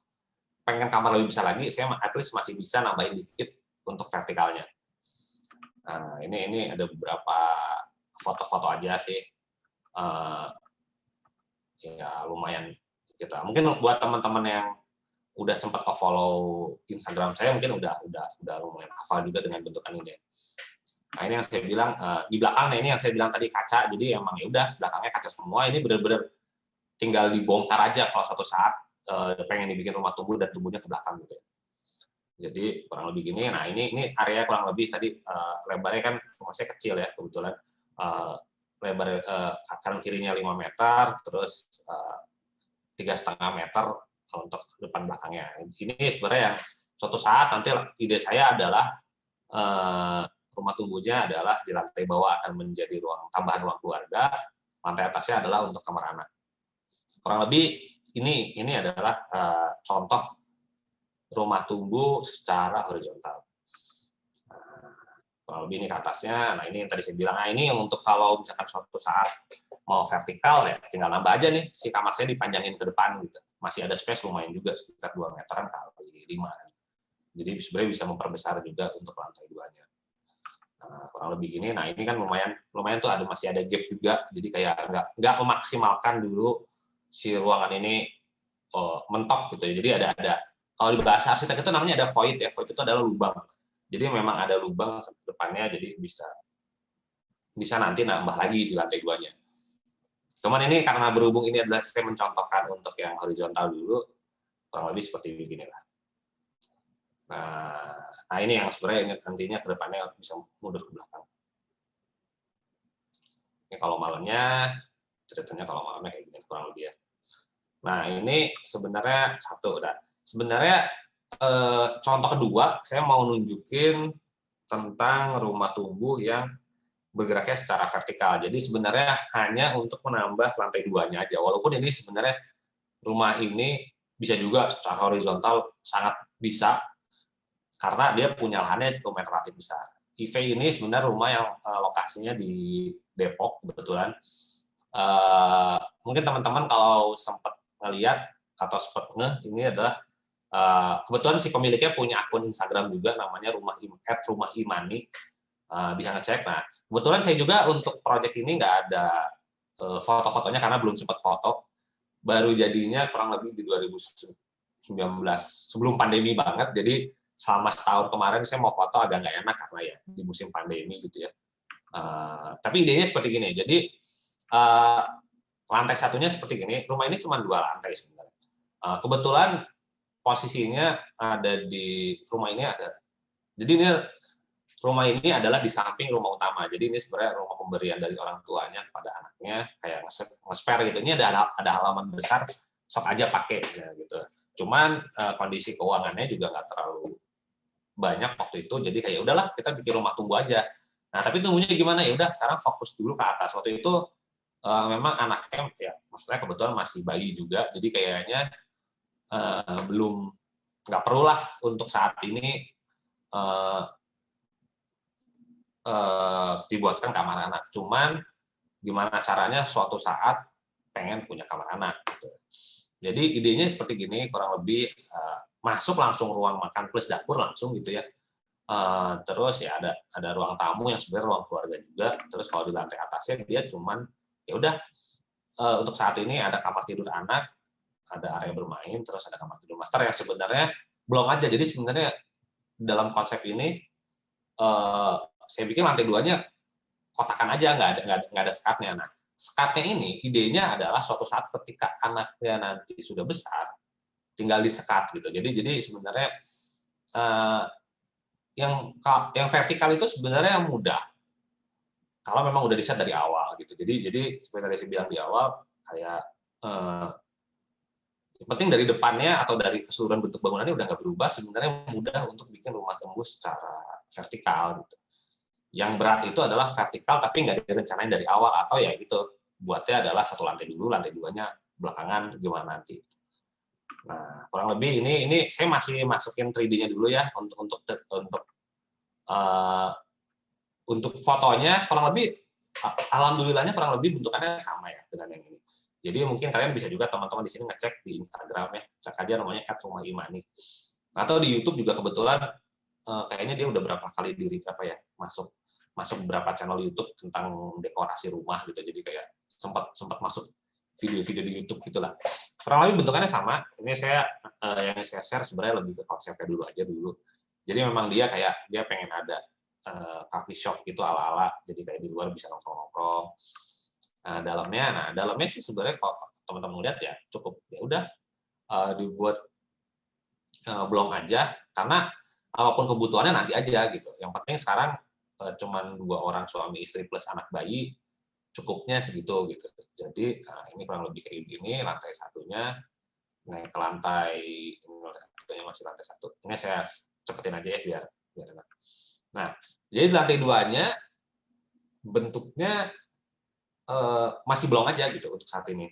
pengen kamar lebih besar lagi, saya at least masih bisa nambahin dikit untuk vertikalnya. Nah, ini ada beberapa foto-foto aja sih. Ya lumayan kita. Mungkin buat teman-teman yang udah sempat follow Instagram saya, mungkin udah lumayan hafal juga dengan bentukan ini. Nah ini yang saya bilang di belakang, nah ini yang saya bilang tadi kaca, jadi emang ya udah belakangnya kaca semua. Ini benar-benar tinggal dibongkar aja kalau suatu saat pengen dibikin rumah tumbuh dan tumbuhnya ke belakang gitu ya. Jadi kurang lebih gini. Nah ini area kurang lebih tadi lebarnya kan rumah saya kecil ya kebetulan, lebar kanan kirinya 5 meter, terus 3,5 meter untuk depan belakangnya. Ini sebenarnya yang suatu saat nanti ide saya adalah rumah tumbuhnya adalah di lantai bawah akan menjadi tambahan ruang keluarga, lantai atasnya adalah untuk kamar anak. Kurang lebih ini adalah contoh rumah tumbuh secara horizontal. Kurang lebih ini ke atasnya. Nah ini yang tadi saya bilang. Nah ini yang untuk kalau misalkan suatu saat mau vertikal ya tinggal nambah aja nih, si kamar saya dipanjangin ke depan gitu. Masih ada space lumayan juga sekitar 2 meteran kali 5. Jadi sebenarnya bisa memperbesar juga untuk lantai 2-nya. Nah, kurang lebih gini. Nah ini kan lumayan tuh masih ada gap juga. Jadi kayak nggak memaksimalkan dulu si ruangan ini mentok gitu ya. Jadi ada kalau di bahasa arsitek itu namanya ada void ya. Void itu adalah lubang. Jadi memang ada lubang depannya, jadi bisa nanti nambah lagi di lantai 2-nya. Cuman ini karena berhubung ini adalah saya mencontohkan untuk yang horizontal dulu, kurang lebih seperti beginilah. Nah ini yang sebenarnya nantinya ke depannya bisa mundur ke belakang. Ini kalau malamnya, ceritanya kalau malamnya kayak gini kurang lebih ya. Nah ini sebenarnya satu udah. Sebenarnya contoh kedua saya mau nunjukin tentang rumah tumbuh yang bergeraknya secara vertikal. Jadi sebenarnya hanya untuk menambah lantai 2-nya aja. Walaupun ini sebenarnya rumah ini bisa juga secara horizontal sangat bisa karena dia punya lahannya lumayan relatif besar. IV ini sebenarnya rumah yang lokasinya di Depok kebetulan. Mungkin teman-teman kalau sempat ngelihat atau sempat ini adalah kebetulan si pemiliknya punya akun Instagram juga namanya rumah imani, bisa ngecek. Nah kebetulan saya juga untuk project ini nggak ada foto-fotonya karena belum sempat foto, baru jadinya kurang lebih di 2019 sebelum pandemi banget. Jadi selama setahun kemarin saya mau foto agak nggak enak karena ya di musim pandemi gitu ya. Tapi idenya seperti gini. Jadi lantai satunya seperti gini. Rumah ini cuma 2 lantai sebenarnya. Kebetulan posisinya ada di rumah ini ada. Jadi ini rumah ini adalah di samping rumah utama. Jadi ini sebenarnya rumah pemberian dari orang tuanya kepada anaknya, kayak nge-spare gitu. Ini ada halaman besar, sok aja pakai ya, gitu. Cuman kondisi keuangannya juga nggak terlalu banyak waktu itu, jadi kayak udahlah kita bikin rumah tunggu aja. Nah tapi tunggunya gimana ya? Udah sekarang fokus dulu ke atas. Waktu itu memang anaknya ya, maksudnya kebetulan masih bayi juga, jadi kayaknya belum, nggak perlu lah untuk saat ini dibuatkan kamar anak. Cuman gimana caranya suatu saat pengen punya kamar anak gitu. Jadi idenya seperti gini kurang lebih, masuk langsung ruang makan plus dapur langsung gitu ya. Terus ya ada ruang tamu yang sebenarnya ruang keluarga juga. Terus kalau di lantai atasnya dia cuman ya udah untuk saat ini ada kamar tidur anak, ada area bermain, terus ada kamar tidur master yang sebenarnya belum aja. Jadi sebenarnya dalam konsep ini saya bikin lantai 2-nya kotakan aja, nggak ada sekatnya. Nah, sekatnya ini idenya adalah suatu saat ketika anaknya nanti sudah besar, tinggal disekat gitu. Jadi sebenarnya eh, yang vertikal itu sebenarnya yang mudah kalau memang udah di-set dari awal gitu. Jadi seperti tadi saya bilang di awal kayak yang penting dari depannya atau dari keseluruhan bentuk bangunannya udah nggak berubah, sebenarnya mudah untuk bikin rumah tembus secara vertikal gitu. Yang berat itu adalah vertikal tapi nggak direncanain dari awal, atau ya itu buatnya adalah satu lantai dulu, lantai 2-nya belakangan gimana nanti. Nah, kurang lebih ini saya masih masukin 3D-nya dulu ya uh, untuk fotonya kurang lebih alhamdulillahnya kurang lebih bentukannya sama ya dengan yang ini. Jadi mungkin kalian bisa juga teman-teman di sini ngecek di Instagram ya, cek aja namanya @rumahimani. Atau di YouTube juga kebetulan kayaknya dia udah berapa kali masuk beberapa channel YouTube tentang dekorasi rumah gitu. Jadi kayak sempat masuk video-video di YouTube gitulah. Kurang lebih bentukannya sama. Ini yang saya share sebenarnya lebih ke konsepnya dulu. Jadi memang dia pengen ada coffee shop gitu ala-ala. Jadi kayak di luar bisa nongkrong-nongkrong. Dalamnya sih sebenarnya kalau teman-teman lihat ya cukup ya udah dibuat belum aja, karena apapun kebutuhannya nanti aja gitu. Yang penting sekarang cuman 2 orang suami istri plus anak bayi cukupnya segitu gitu. Jadi ini kurang lebih kayak gini. Lantai satunya naik ke lantai satunya masih lantai 1. Ini saya cepetin aja ya biar enak. Nah, jadi di lantai 2-nya bentuknya masih belum aja gitu untuk saat ini.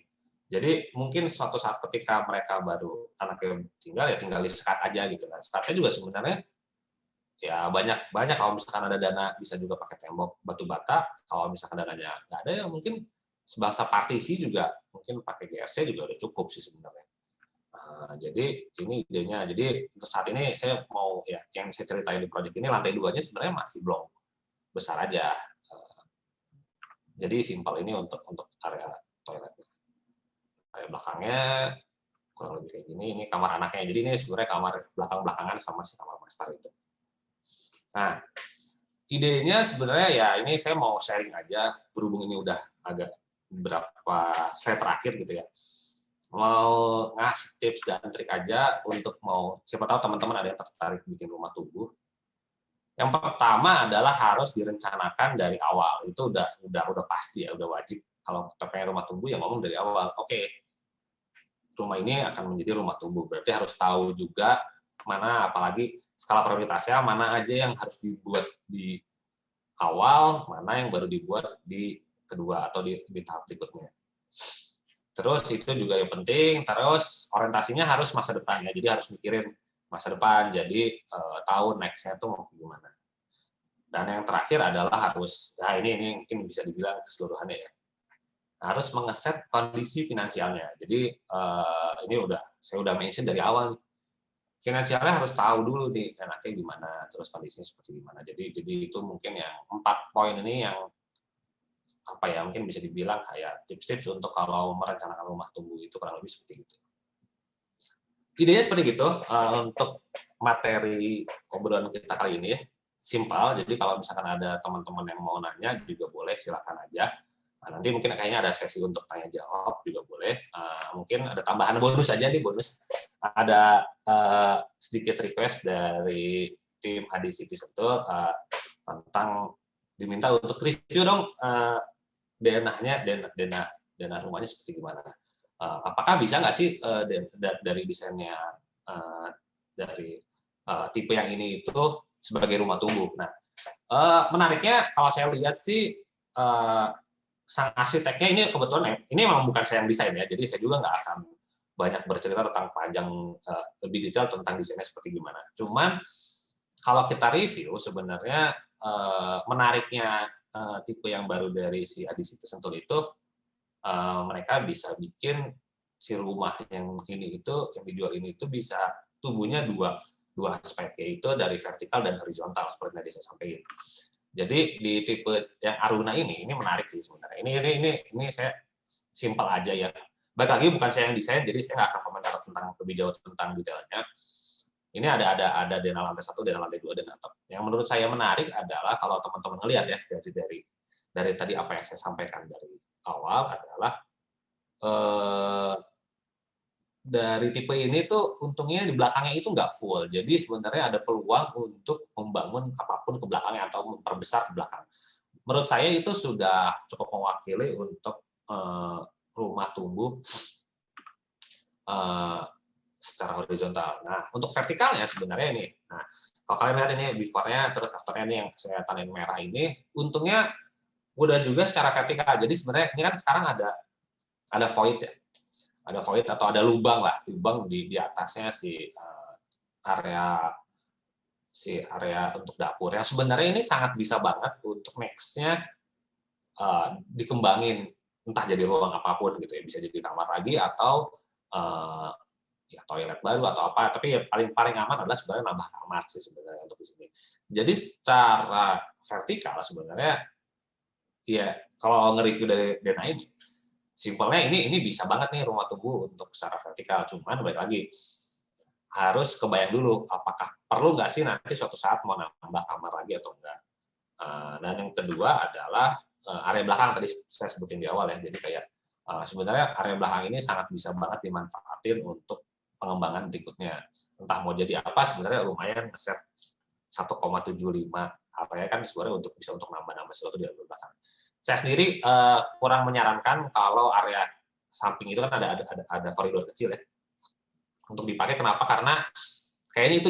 Jadi mungkin suatu saat ketika mereka baru anaknya tinggal disekat aja gitu kan. Sekatnya juga sebenarnya ya banyak kalau misalkan ada dana bisa juga pakai tembok batu bata. Kalau misalkan dananya nggak ada ya mungkin sebangsa partisi juga mungkin pakai GRC juga udah cukup sih sebenarnya. Jadi ini idenya. Jadi untuk saat ini saya mau ya yang saya ceritain di project ini lantai 2-nya sebenarnya masih belum besar aja. Jadi simpel ini untuk area toiletnya. Area belakangnya kurang lebih kayak gini. Ini kamar anaknya. Jadi ini sebenarnya kamar belakang-belakangan sama si kamar master itu. Nah, idenya sebenarnya ya ini saya mau sharing aja, berhubung ini udah agak beberapa slide terakhir gitu ya. Mau ngasih tips dan trik aja untuk siapa tahu teman-teman ada yang tertarik bikin rumah tunggu. Yang pertama adalah harus direncanakan dari awal. Itu udah pasti ya, udah wajib. Kalau kita pengen rumah tumbuh ya ngomong dari awal. Oke, rumah ini akan menjadi rumah tumbuh. Berarti harus tahu juga mana, apalagi skala prioritasnya, mana aja yang harus dibuat di awal, mana yang baru dibuat di kedua atau di tahap berikutnya. Terus itu juga yang penting. Terus orientasinya harus masa depan ya. Jadi harus mikirin masa depan, jadi tahu next-nya tuh mau gimana. Dan yang terakhir adalah harus, nah ini mungkin bisa dibilang keseluruhannya ya, harus mengeset kondisi finansialnya. Jadi ini saya udah mention dari awal, finansialnya harus tahu dulu nih enaknya gimana, terus kondisinya seperti gimana. Jadi itu mungkin yang 4 poin ini yang mungkin bisa dibilang kayak tips-tips untuk kalau merencanakan rumah tunggu itu kurang lebih seperti itu. Idenya seperti gitu untuk materi obrolan kita kali ini ya. Simpel, jadi kalau misalkan ada teman-teman yang mau nanya juga boleh, silakan aja. Nanti mungkin kayaknya ada sesi untuk tanya jawab juga boleh. Mungkin ada tambahan bonus aja nih, bonus. Ada sedikit request dari tim HD City Sentul tentang diminta untuk review dong denah rumahnya seperti gimana. Apakah bisa nggak sih dari desainnya dari tipe yang ini itu sebagai rumah tunggu. Nah, menariknya kalau saya lihat sih sang arsiteknya ini kebetulan ini memang bukan saya yang desain ya, jadi saya juga nggak akan banyak bercerita tentang panjang lebih detail tentang desainnya seperti gimana. Cuman kalau kita review sebenarnya menariknya tipe yang baru dari si Adicity Sentul itu mereka bisa bikin si rumah yang dijual ini itu bisa tumbuhnya 2 dua aspek, yaitu dari vertikal dan horizontal seperti tadi saya sampaikan. Jadi di tipe yang Aruna ini menarik sih sebenarnya. Ini saya simpel aja ya. Baik lagi bukan saya yang desain, jadi saya nggak akan komentar tentang lebih jauh tentang detailnya. Ini ada dena lantai 1, dena lantai 2, dan atap. Yang menurut saya menarik adalah kalau teman-teman lihat ya dari tadi apa yang saya sampaikan dari awal adalah dari tipe ini tuh untungnya di belakangnya itu nggak full. Jadi sebenarnya ada peluang untuk membangun apapun ke belakangnya atau memperbesar ke belakang. Menurut saya itu sudah cukup mewakili untuk rumah tumbuh secara horizontal. Nah, untuk vertikalnya sebenarnya ini. Nah, kalau kalian lihat ini before-nya terus after-nya ini yang saya tandain merah ini, untungnya udah juga secara vertikal. Jadi sebenarnya ini kan sekarang ada void ya. Ada void atau ada lubang lah, lubang di atasnya area untuk dapur. Yang sebenarnya ini sangat bisa banget untuk next-nya dikembangin entah jadi ruang apapun gitu ya, bisa jadi kamar lagi atau ya toilet baru atau apa, tapi ya paling aman adalah sebenarnya nambah kamar sih sebenarnya untuk di sini. Jadi secara vertikal sebenarnya ya kalau nge-review dari Dena ini simpelnya ini bisa banget nih rumah tumbuh untuk secara vertikal, cuman balik lagi harus kebayang dulu apakah perlu nggak sih nanti suatu saat mau nambah kamar lagi atau enggak. Dan yang kedua adalah area belakang tadi saya sebutin di awal ya, jadi kayak sebenarnya area belakang ini sangat bisa banget dimanfaatin untuk pengembangan berikutnya. Entah mau jadi apa sebenarnya lumayan ngeset 1,75 area kan sebenarnya bisa untuk nambah-nambah sesuatu di area belakang. Saya sendiri kurang menyarankan kalau area samping itu kan ada koridor kecil ya untuk dipakai. Kenapa? Karena kayaknya itu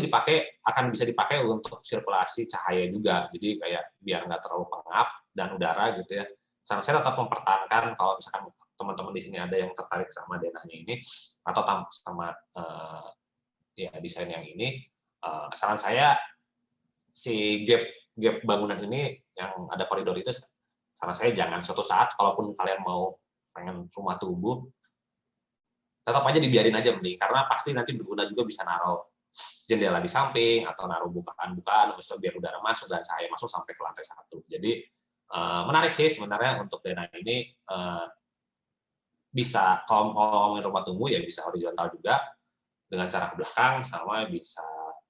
akan bisa dipakai untuk sirkulasi cahaya juga. Jadi kayak biar nggak terlalu pengap dan udara gitu ya. Saya tetap mempertahankan kalau misalkan teman-teman di sini ada yang tertarik sama denahnya ini atau sama ya desain yang ini, saran saya si gap bangunan ini yang ada koridor itu, saran saya jangan suatu saat kalaupun kalian mau pengen rumah tumbuh tetap aja dibiarin aja mending, karena pasti nanti berguna juga bisa naruh jendela di samping atau naruh bukaan-bukaan biar udara masuk dan cahaya masuk sampai ke lantai 1. Jadi menarik sih sebenarnya untuk denah ini, bisa kalau ngomongin rumah tumbuh ya bisa horizontal juga dengan cara ke belakang sama bisa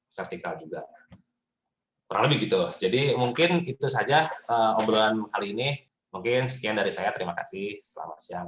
vertikal juga. Kurang lebih gitu. Jadi mungkin itu saja obrolan kali ini. Mungkin sekian dari saya. Terima kasih. Selamat siang.